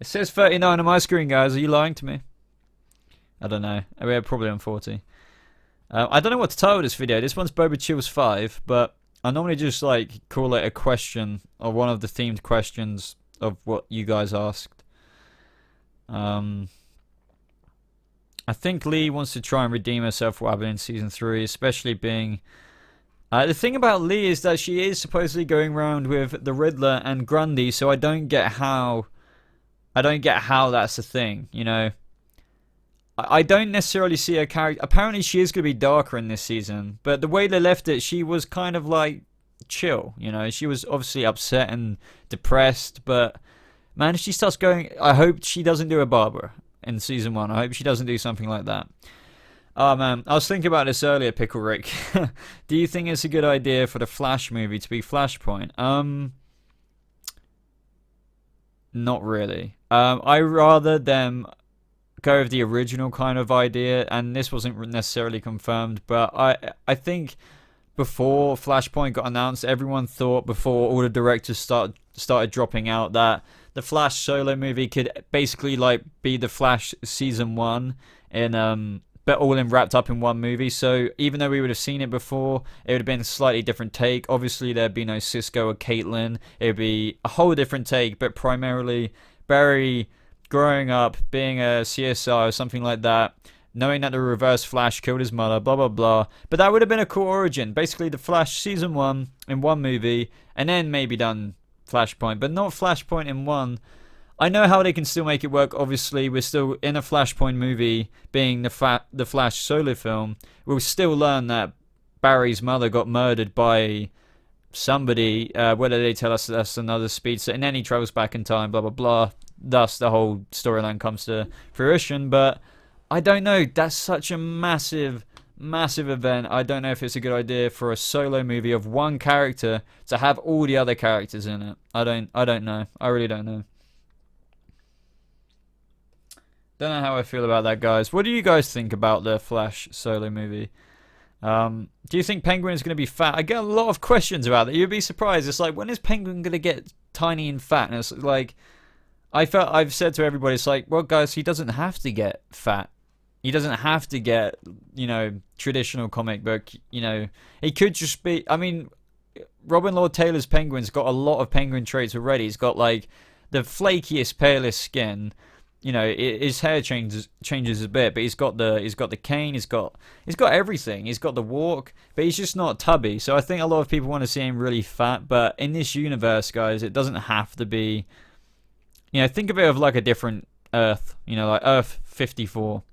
It says 39 on my screen, guys. Are you lying to me? I don't know. We're probably on 40. I don't know what to title this video. This one's BobaChills 5, but I normally just like call it a question or one of the themed questions of what you guys asked. I think Lee wants to try and redeem herself for what happened in season 3, especially being. The thing about Lee is that she is supposedly going around with the Riddler and Grundy, so I don't get how that's a thing, you know. I don't necessarily see her character. Apparently, she is going to be darker in this season, but the way they left it, she was kind of like chill, you know. She was obviously upset and depressed, but man, if she starts going, I hope she doesn't do a Barbara in season 1. I hope she doesn't do something like that. Oh man, I was thinking about this earlier, Pickle Rick. Do you think it's a good idea for the Flash movie to be Flashpoint? Not really. I rather them go with the original kind of idea, and this wasn't necessarily confirmed, but I think before Flashpoint got announced, everyone thought, before all the directors started dropping out, that the Flash solo movie could basically like be the Flash season 1 in but all in wrapped up in one movie. So even though we would have seen it before, it would have been a slightly different take. Obviously there'd be no Cisco or Caitlin. It would be a whole different take, but primarily Barry growing up, being a CSI or something like that, knowing that the Reverse Flash killed his mother, blah blah blah. But that would have been a cool origin. Basically the Flash season 1 in one movie, and then maybe done Flashpoint, but not Flashpoint in one. I know how they can still make it work. Obviously, we're still in a Flashpoint movie, being the Flash solo film. We'll still learn that Barry's mother got murdered by somebody, whether they tell us that's another speedster, and then he travels back in time, blah blah blah. Thus, the whole storyline comes to fruition. But I don't know. That's such a massive event. I don't know if it's a good idea for a solo movie of one character to have all the other characters in it. I don't know. I really don't know. Don't know how I feel about that, guys. What do you guys think about the Flash solo movie? Do you think Penguin is going to be fat? I get a lot of questions about that. You'd be surprised. It's like, when is Penguin going to get tiny and fat? And it's like, I've said to everybody, it's like, well, guys, he doesn't have to get fat. He doesn't have to get, you know, traditional comic book. You know, he could just be. I mean, Robin Lord Taylor's Penguin's got a lot of Penguin traits already. He's got like the flakiest, palest skin. You know, his hair changes a bit, but he's got the cane, he's got everything. He's got the walk, but he's just not tubby. So I think a lot of people want to see him really fat, but in this universe, guys, it doesn't have to be. You know, think of it of like a different Earth. You know, like Earth 54.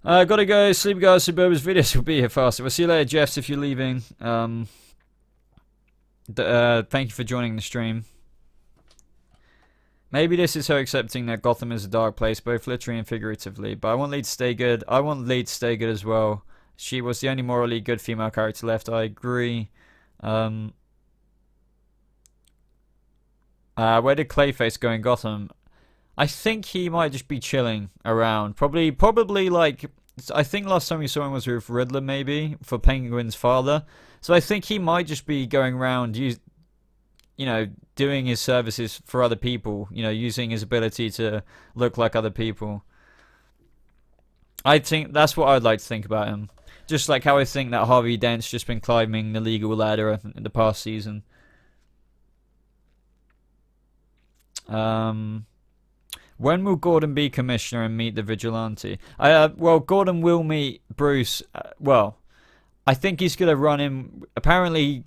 Gotta go. Sleep, guys. Boba's videos will be here faster. We'll see you later, Jeffs, if you're leaving. Thank you for joining the stream. Maybe this is her accepting that Gotham is a dark place, both literally and figuratively. But I want Lee to stay good. I want Lee to stay good as well. She was the only morally good female character left. I agree. Where did Clayface go in Gotham? I think he might just be chilling around. Probably like, I think last time we saw him was with Riddler, maybe, for Penguin's father. So I think he might just be going around, you know, doing his services for other people, you know, using his ability to look like other people. I think that's what I'd like to think about him. Just like how I think that Harvey Dent's just been climbing the legal ladder in the past season. When will Gordon be commissioner and meet the vigilante? Well, Gordon will meet Bruce. Well, I think he's going to run him. Apparently,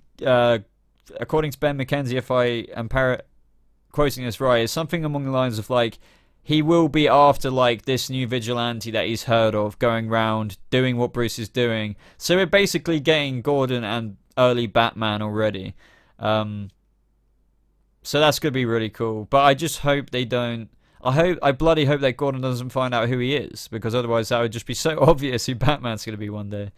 according to Ben McKenzie, if I am quoting this right, is something along the lines of like, he will be after like this new vigilante that he's heard of going round doing what Bruce is doing. So we're basically getting Gordon and early Batman already. So that's gonna be really cool. But I just hope they don't. I bloody hope that Gordon doesn't find out who he is, because otherwise that would just be so obvious who Batman's gonna be one day.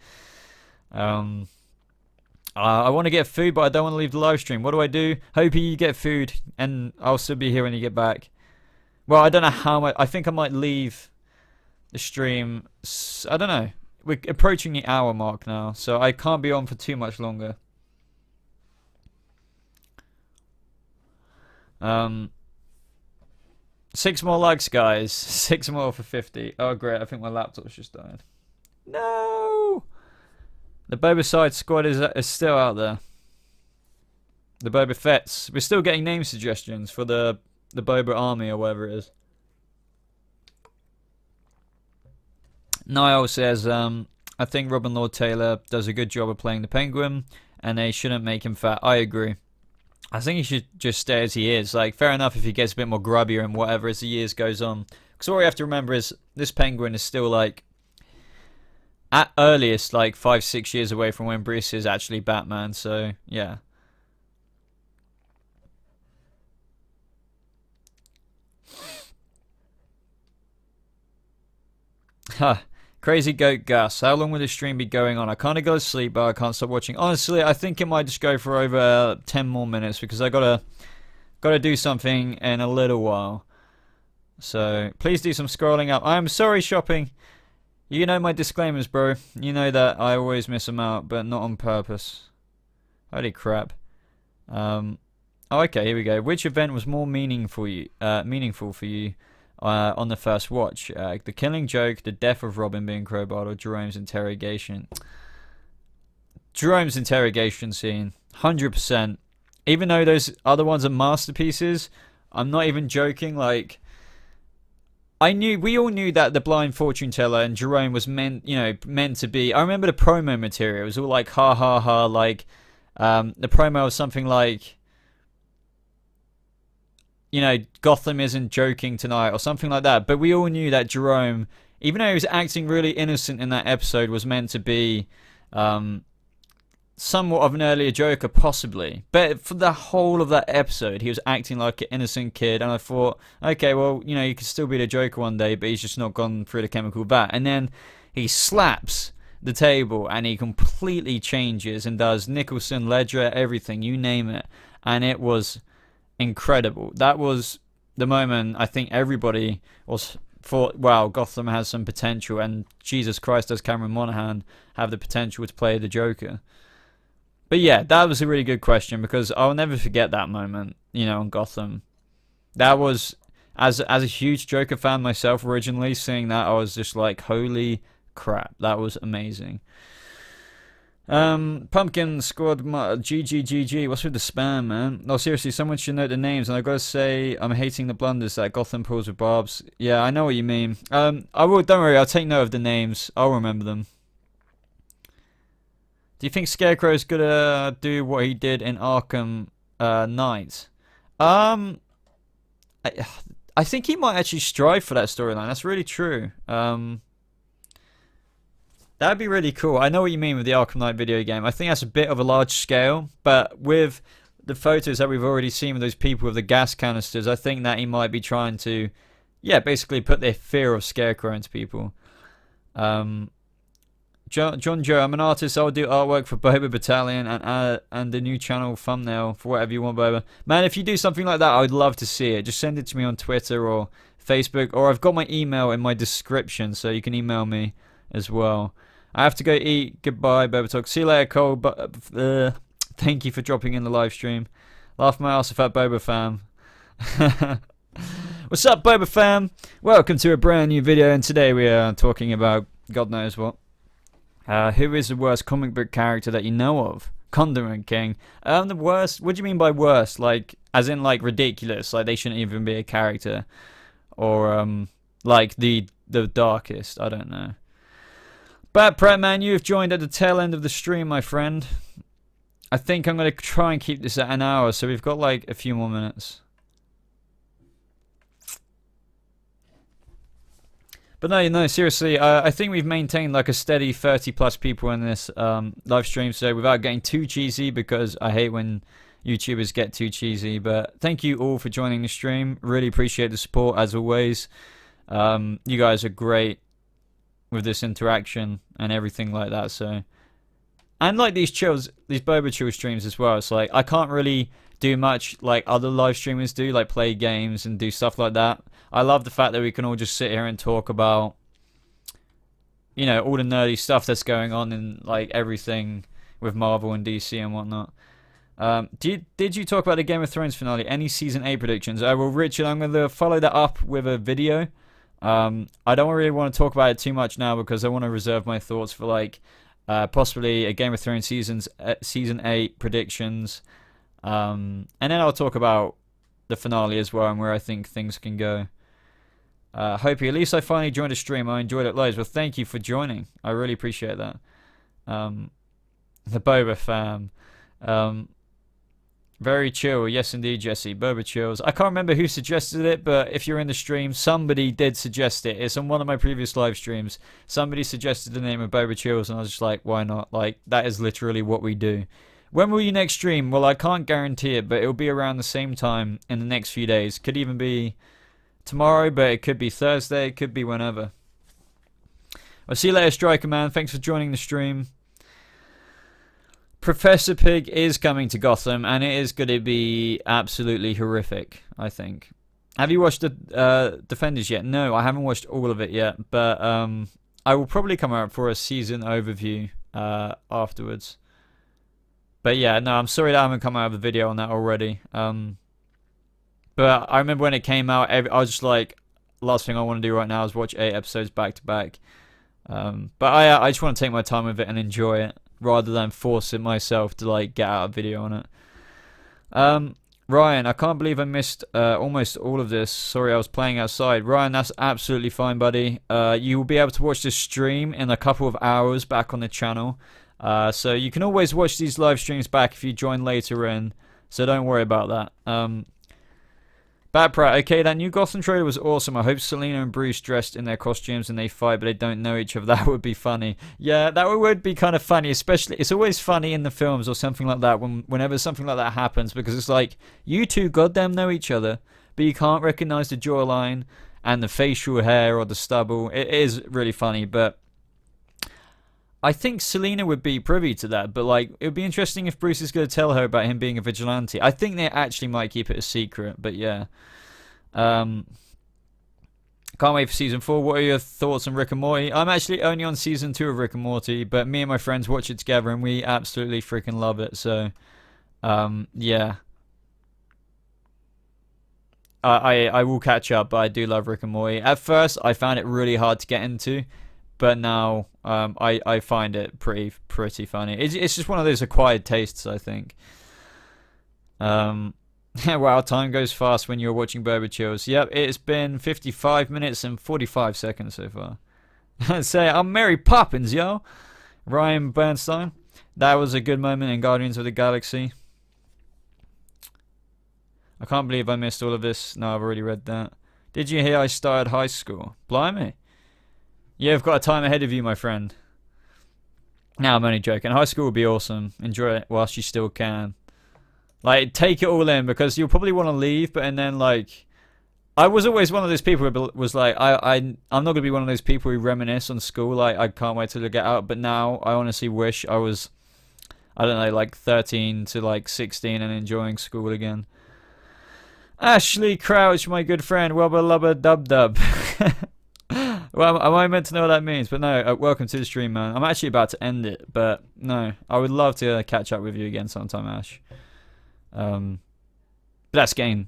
I want to get food, but I don't want to leave the live stream. What do I do? Hope you get food, and I'll still be here when you get back. Well, I don't know how much. I think I might leave the stream. I don't know. We're approaching the hour mark now, so I can't be on for too much longer. 6 more likes, guys. 6 more for 50. Oh, great. I think my laptop's just died. No! The Boba Side squad is still out there. The Boba Fetts. We're still getting name suggestions for the Boba Army or whatever it is. Niall says, I think Robin Lord Taylor does a good job of playing the Penguin, and they shouldn't make him fat. I agree. I think he should just stay as he is. Like, fair enough if he gets a bit more grubbier and whatever as the years goes on. Because all you have to remember is this Penguin is still like, at earliest, like 5-6 years away from when Bruce is actually Batman. So yeah. Huh. Crazy Goat Gus. How long will the stream be going on? I kind of go to sleep, but I can't stop watching. Honestly, I think it might just go for over 10 more minutes, because I gotta do something in a little while. So please do some scrolling up. I'm sorry, shopping. You know my disclaimers, bro. You know that I always miss them out, but not on purpose. Holy crap. Oh, okay, here we go. Which event was more meaningful for you on the first watch? The Killing Joke, the death of Robin being crowbarred, or Jerome's interrogation? Jerome's interrogation scene, 100%. Even though those other ones are masterpieces, I'm not even joking. Like, we all knew that the blind fortune teller and Jerome was meant to be. I remember the promo material. It was all like ha ha ha, like the promo was something like, Gotham isn't joking tonight or something like that. But we all knew that Jerome, even though he was acting really innocent in that episode, was meant to be somewhat of an earlier Joker, possibly. But for the whole of that episode, he was acting like an innocent kid, and I thought, okay, well, you could still be the Joker one day, but he's just not gone through the chemical vat. And then he slaps the table, and he completely changes and does Nicholson, Ledger, everything, you name it. And it was incredible. That was the moment I think everybody thought, wow, Gotham has some potential, and Jesus Christ, does Cameron Monaghan have the potential to play the Joker? But yeah, that was a really good question, because I'll never forget that moment, on Gotham. That was, as a huge Joker fan myself originally, seeing that, I was just like, holy crap, that was amazing. Pumpkin Squad, GGGG, what's with the spam, man? No, seriously, someone should note the names, and I've got to say, I'm hating the blunders that Gotham pulls with Barbs. I know what you mean. I will, don't worry, I'll take note of the names, I'll remember them. Do you think Scarecrow's gonna do what he did in Arkham Knight? I think he might actually strive for that storyline. That's really true. That'd be really cool. I know what you mean with the Arkham Knight video game. I think that's a bit of a large scale, but with the photos that we've already seen with those people with the gas canisters, I think that he might be trying to, basically put their fear of Scarecrow into people. John Joe, I'm an artist. I'll do artwork for Boba Battalion and the new channel thumbnail for whatever you want, Boba. Man, if you do something like that, I would love to see it. Just send it to me on Twitter or Facebook, or I've got my email in my description, so you can email me as well. I have to go eat. Goodbye, BobaTalks. See you later, Cole. But thank you for dropping in the live stream. Laugh my ass off at Boba fam. What's up, Boba fam? Welcome to a brand new video, and today we are talking about God knows what. Who is the worst comic book character that you know of? Condiment King. The worst? What do you mean by worst? Like, as in, like, ridiculous? Like, they shouldn't even be a character? Or, like, the darkest? I don't know. But, Pratt Man, you have joined at the tail end of the stream, my friend. I think I'm going to try and keep this at an hour, so we've got like a few more minutes. But no, seriously, I think we've maintained like a steady 30 plus people in this live stream, so without getting too cheesy, because I hate when YouTubers get too cheesy. But thank you all for joining the stream. Really appreciate the support as always. You guys are great with this interaction and everything like that. So, and like these BobaChills streams as well. It's like I can't really do much like other live streamers do, like play games and do stuff like that. I love the fact that we can all just sit here and talk about, you know, all the nerdy stuff that's going on in like everything with Marvel and DC and whatnot. Did you talk about the Game of Thrones finale? Any season 8 predictions? Well, Richard, I'm going to follow that up with a video. I don't really want to talk about it too much now because I want to reserve my thoughts for like possibly a Game of Thrones season 8 predictions. And then I'll talk about the finale as well and where I think things can go. Hopey, at least I finally joined a stream. I enjoyed it loads. Well, thank you for joining. I really appreciate that. The Boba fam. Very chill. Yes, indeed, Jesse. BobaChills. I can't remember who suggested it, but if you're in the stream, somebody did suggest it. It's on one of my previous live streams. Somebody suggested the name of BobaChills, and I was just like, why not? Like, that is literally what we do. When will you next stream? Well, I can't guarantee it, but it'll be around the same time in the next few days. Could even be tomorrow, but it could be Thursday. It could be whenever. I'll see you later, Stryker Man. Thanks for joining the stream. Professor Pig is coming to Gotham, and it is going to be absolutely horrific, I think. Have you watched the Defenders yet? No, I haven't watched all of it yet, but I will probably come out for a season overview afterwards. But yeah, no, I'm sorry that I haven't come out with a video on that already. But I remember when it came out, I was just like, last thing I want to do right now is watch 8 episodes back to back. But I just want to take my time with it and enjoy it, rather than force it myself to like get out a video on it. Ryan, I can't believe I missed almost all of this. Sorry, I was playing outside. Ryan, that's absolutely fine, buddy. You will be able to watch this stream in a couple of hours back on the channel. So you can always watch these live streams back if you join later in. So don't worry about that. Bad Pratt, okay, that new Gotham trailer was awesome. I hope Selena and Bruce dressed in their costumes and they fight, but they don't know each other. That would be funny. Yeah, that would be kind of funny, especially, it's always funny in the films or something like that, whenever something like that happens, because it's like, you two goddamn know each other, but you can't recognize the jawline and the facial hair or the stubble. It is really funny, but I think Selena would be privy to that, but like, it would be interesting if Bruce is going to tell her about him being a vigilante. I think they actually might keep it a secret, but yeah. Can't wait for season 4. What are your thoughts on Rick and Morty? I'm actually only on season 2 of Rick and Morty, but me and my friends watch it together and we absolutely freaking love it. So, yeah. I will catch up, but I do love Rick and Morty. At first, I found it really hard to get into, but now I find it pretty funny. It's just one of those acquired tastes, I think. Wow, time goes fast when you're watching BobaChills. Yep, it's been 55 minutes and 45 seconds so far. Say, I'm Mary Poppins, yo. Ryan Bernstein. That was a good moment in Guardians of the Galaxy. I can't believe I missed all of this. No, I've already read that. Did you hear I started high school? Blimey. Yeah, I've got a time ahead of you, my friend. Now I'm only joking. High school will be awesome. Enjoy it whilst you still can. Like, take it all in, because you'll probably want to leave, but and then, like, I was always one of those people who was like, I'm not going to be one of those people who reminisce on school, like, I can't wait till I get out, but now I honestly wish I was, I don't know, like, 13 to, like, 16 and enjoying school again. Ashley Crouch, my good friend, wubba lubba dub dub. Well, am I meant to know what that means? But no, welcome to the stream, man. I'm actually about to end it, but no, I would love to catch up with you again sometime, Ash. But that's getting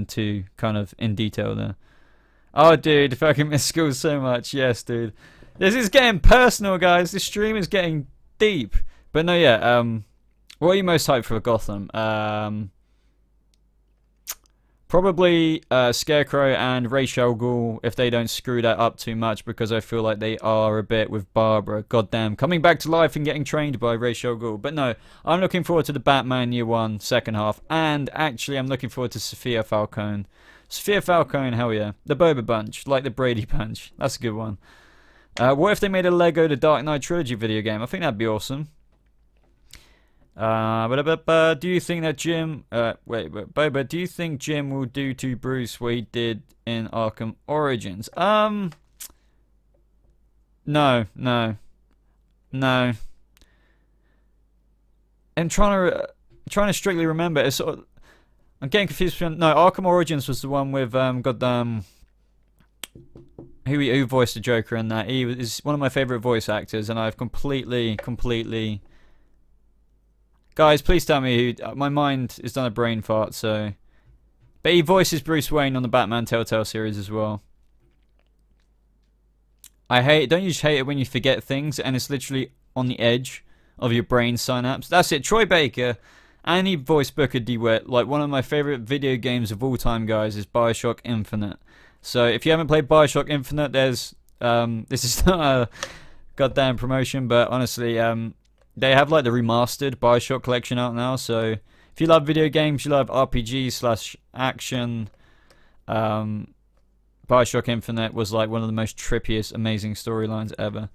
too kind of in detail there. Oh, dude, if I can miss school so much, yes, dude. This is getting personal, guys. This stream is getting deep. But no, yeah. What are you most hyped for Gotham? Probably Scarecrow and Ra's al Ghul if they don't screw that up too much, because I feel like they are a bit with Barbara. Goddamn, coming back to life and getting trained by Ra's al Ghul. But no, I'm looking forward to the Batman Year 1 second half, and actually I'm looking forward to Sophia Falcone. Sophia Falcone, hell yeah. The Boba Bunch, like the Brady Bunch. That's a good one. What if they made a Lego The Dark Knight Trilogy video game? I think that'd be awesome. Do you think that Jim... Boba, do you think Jim will do to Bruce what he did in Arkham Origins? No. I'm trying to strictly remember. It's sort of, I'm getting confused. No, Arkham Origins was the one with goddamn... Who voiced the Joker in that? He is one of my favorite voice actors, and I've completely... Guys, please tell me who... My mind has done a brain fart, so... But he voices Bruce Wayne on the Batman Telltale series as well. Don't you just hate it when you forget things and it's literally on the edge of your brain synapse? That's it, Troy Baker. And he voiced Booker DeWitt. Like, one of my favorite video games of all time, guys, is BioShock Infinite. So, if you haven't played BioShock Infinite, there's... this is not a goddamn promotion, but honestly, they have like the remastered BioShock collection out now, so if you love video games, you love RPG/action, BioShock Infinite was like one of the most trippiest, amazing storylines ever.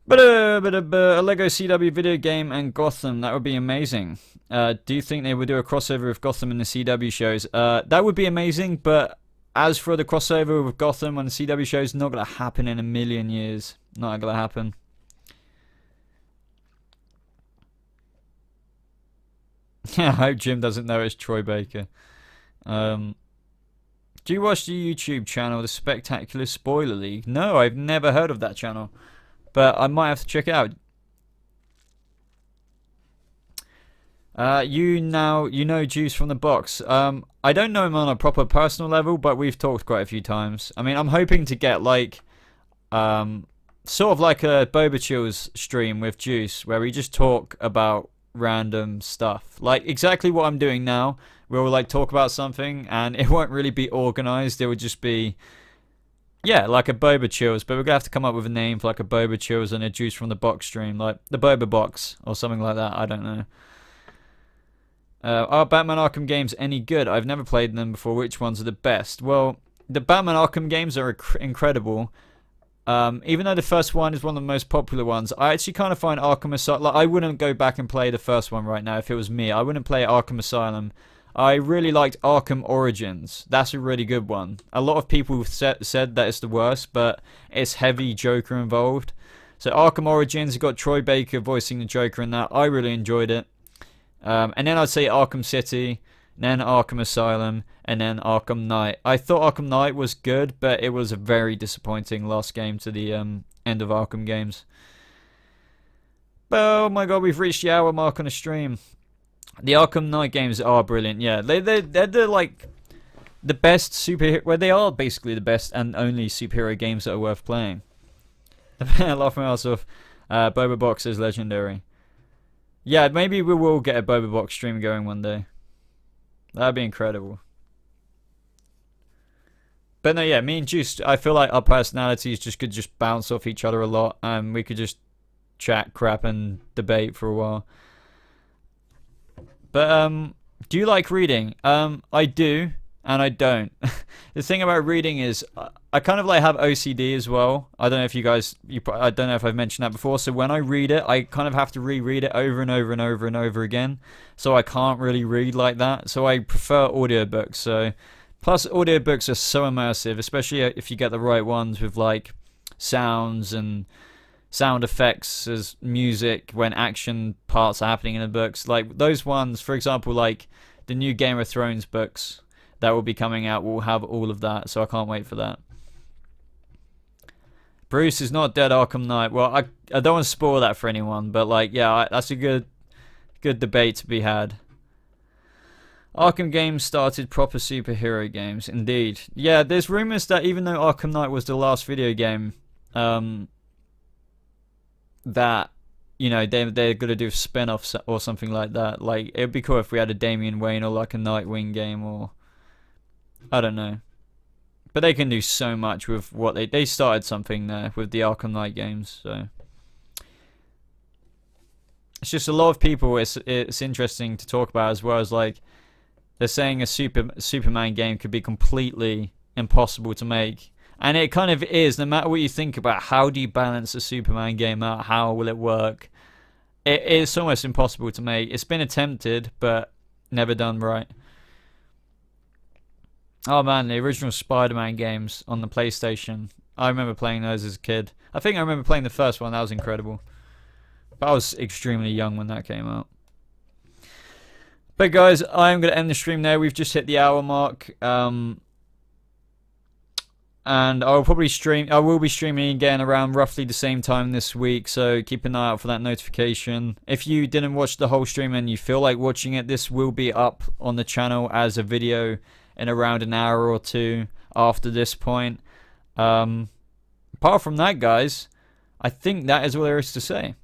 But a Lego CW video game and Gotham, that would be amazing. Do you think they would do a crossover with Gotham and the CW shows? That would be amazing, but as for the crossover with Gotham and the CW shows, not going to happen in a million years. Not going to happen. Yeah, I hope Jim doesn't know it's Troy Baker. Do you watch the YouTube channel, The Spectacular Spoiler League? No, I've never heard of that channel. But I might have to check it out. You know Juice from the box. I don't know him on a proper personal level, but we've talked quite a few times. I mean, I'm hoping to get like... sort of like a BobaChills stream with Juice, where we just talk about random stuff, like exactly what I'm doing now. We'll like talk about something and it won't really be organized. It would just be, yeah, like a BobaChills, but we're gonna have to come up with a name for like a BobaChills and a Juice from the Box stream, like the Boba Box or something like that. I don't know. Are Batman Arkham games any good? I've never played them before. Which ones are the best? Well, the Batman Arkham games are incredible. Even though the first one is one of the most popular ones, I actually kind of find Arkham Asylum... Like, I wouldn't go back and play the first one right now if it was me. I wouldn't play Arkham Asylum. I really liked Arkham Origins. That's a really good one. A lot of people said that it's the worst, but it's heavy Joker involved. So Arkham Origins, you got Troy Baker voicing the Joker in that. I really enjoyed it. And then I'd say Arkham City, then Arkham Asylum, and then Arkham Knight. I thought Arkham Knight was good, but it was a very disappointing last game to the end of Arkham games. Oh my god, we've reached the hour mark on the stream. The Arkham Knight games are brilliant, yeah. They're like the best superhero... Well, they are basically the best and only superhero games that are worth playing. Laughing myself. Boba Box is legendary. Yeah, maybe we will get a Boba Box stream going one day. That'd be incredible. But no, yeah, me and Juice, I feel like our personalities could just bounce off each other a lot, and we could just chat crap and debate for a while. But do you like reading? I do, and I don't. The thing about reading is I kind of like have OCD as well. I don't know if you guys, I don't know if I've mentioned that before. So when I read it, I kind of have to reread it over and over and over and over again. So I can't really read like that. So I prefer audiobooks. So plus audiobooks are so immersive, especially if you get the right ones with like sounds and sound effects as music when action parts are happening in the books. Like those ones, for example, like the new Game of Thrones books that will be coming out will have all of that. So I can't wait for that. Bruce is not dead, Arkham Knight. Well, I don't want to spoil that for anyone, but like, yeah, that's a good debate to be had. Arkham games started proper superhero games, indeed. Yeah, there's rumors that even though Arkham Knight was the last video game, that you know, they're gonna do a spin-off or something like that. Like, it'd be cool if we had a Damian Wayne or like a Nightwing game, or I don't know. But they can do so much with what they started something there with the Arkham Knight games. So it's just a lot of people. It's interesting to talk about, as well as, like, they're saying a Superman game could be completely impossible to make. And it kind of is, no matter what you think about how do you balance a Superman game out, how will it work, it's almost impossible to make. It's been attempted, but never done right. Oh man, the original Spider-Man games on the PlayStation. I remember playing those as a kid. I think I remember playing the first one, that was incredible. But I was extremely young when that came out. But guys, I'm going to end the stream there. We've just hit the hour mark. And I will be streaming again around roughly the same time this week, so keep an eye out for that notification. If you didn't watch the whole stream and you feel like watching it, this will be up on the channel as a video in around an hour or two after this point. Apart from that, guys, I think that is all there is to say.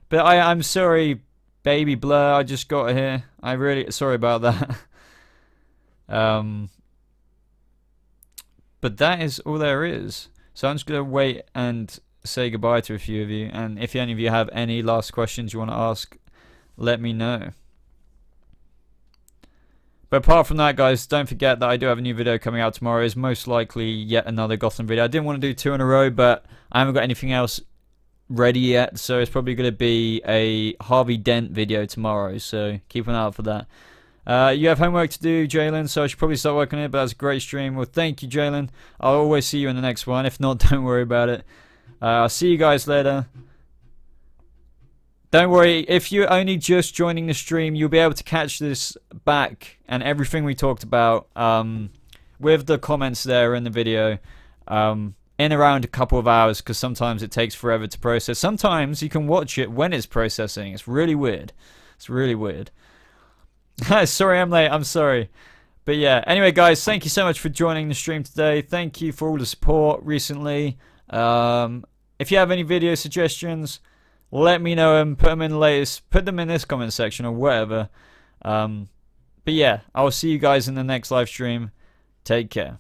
But I'm sorry, baby Blur, I just got here. I really sorry about that. But that is all there is. So I'm just going to wait and say goodbye to a few of you. And if any of you have any last questions you want to ask, let me know. But apart from that, guys, don't forget that I do have a new video coming out tomorrow. It's most likely yet another Gotham video. I didn't want to do 2 in a row, but I haven't got anything else ready yet. So it's probably going to be a Harvey Dent video tomorrow. So keep an eye out for that. You have homework to do, Jalen, so I should probably start working on it, but that's a great stream. Well, thank you, Jalen. I'll always see you in the next one. If not, don't worry about it. I'll see you guys later. Don't worry, if you're only just joining the stream, you'll be able to catch this back and everything we talked about with the comments there in the video in around a couple of hours, because sometimes it takes forever to process. Sometimes you can watch it when it's processing. It's really weird. It's really weird. Sorry I'm late, I'm sorry. But yeah, anyway guys, thank you so much for joining the stream today. Thank you for all the support recently. If you have any video suggestions, let me know and put them in this comment section or whatever. But yeah, I'll see you guys in the next live stream. Take care.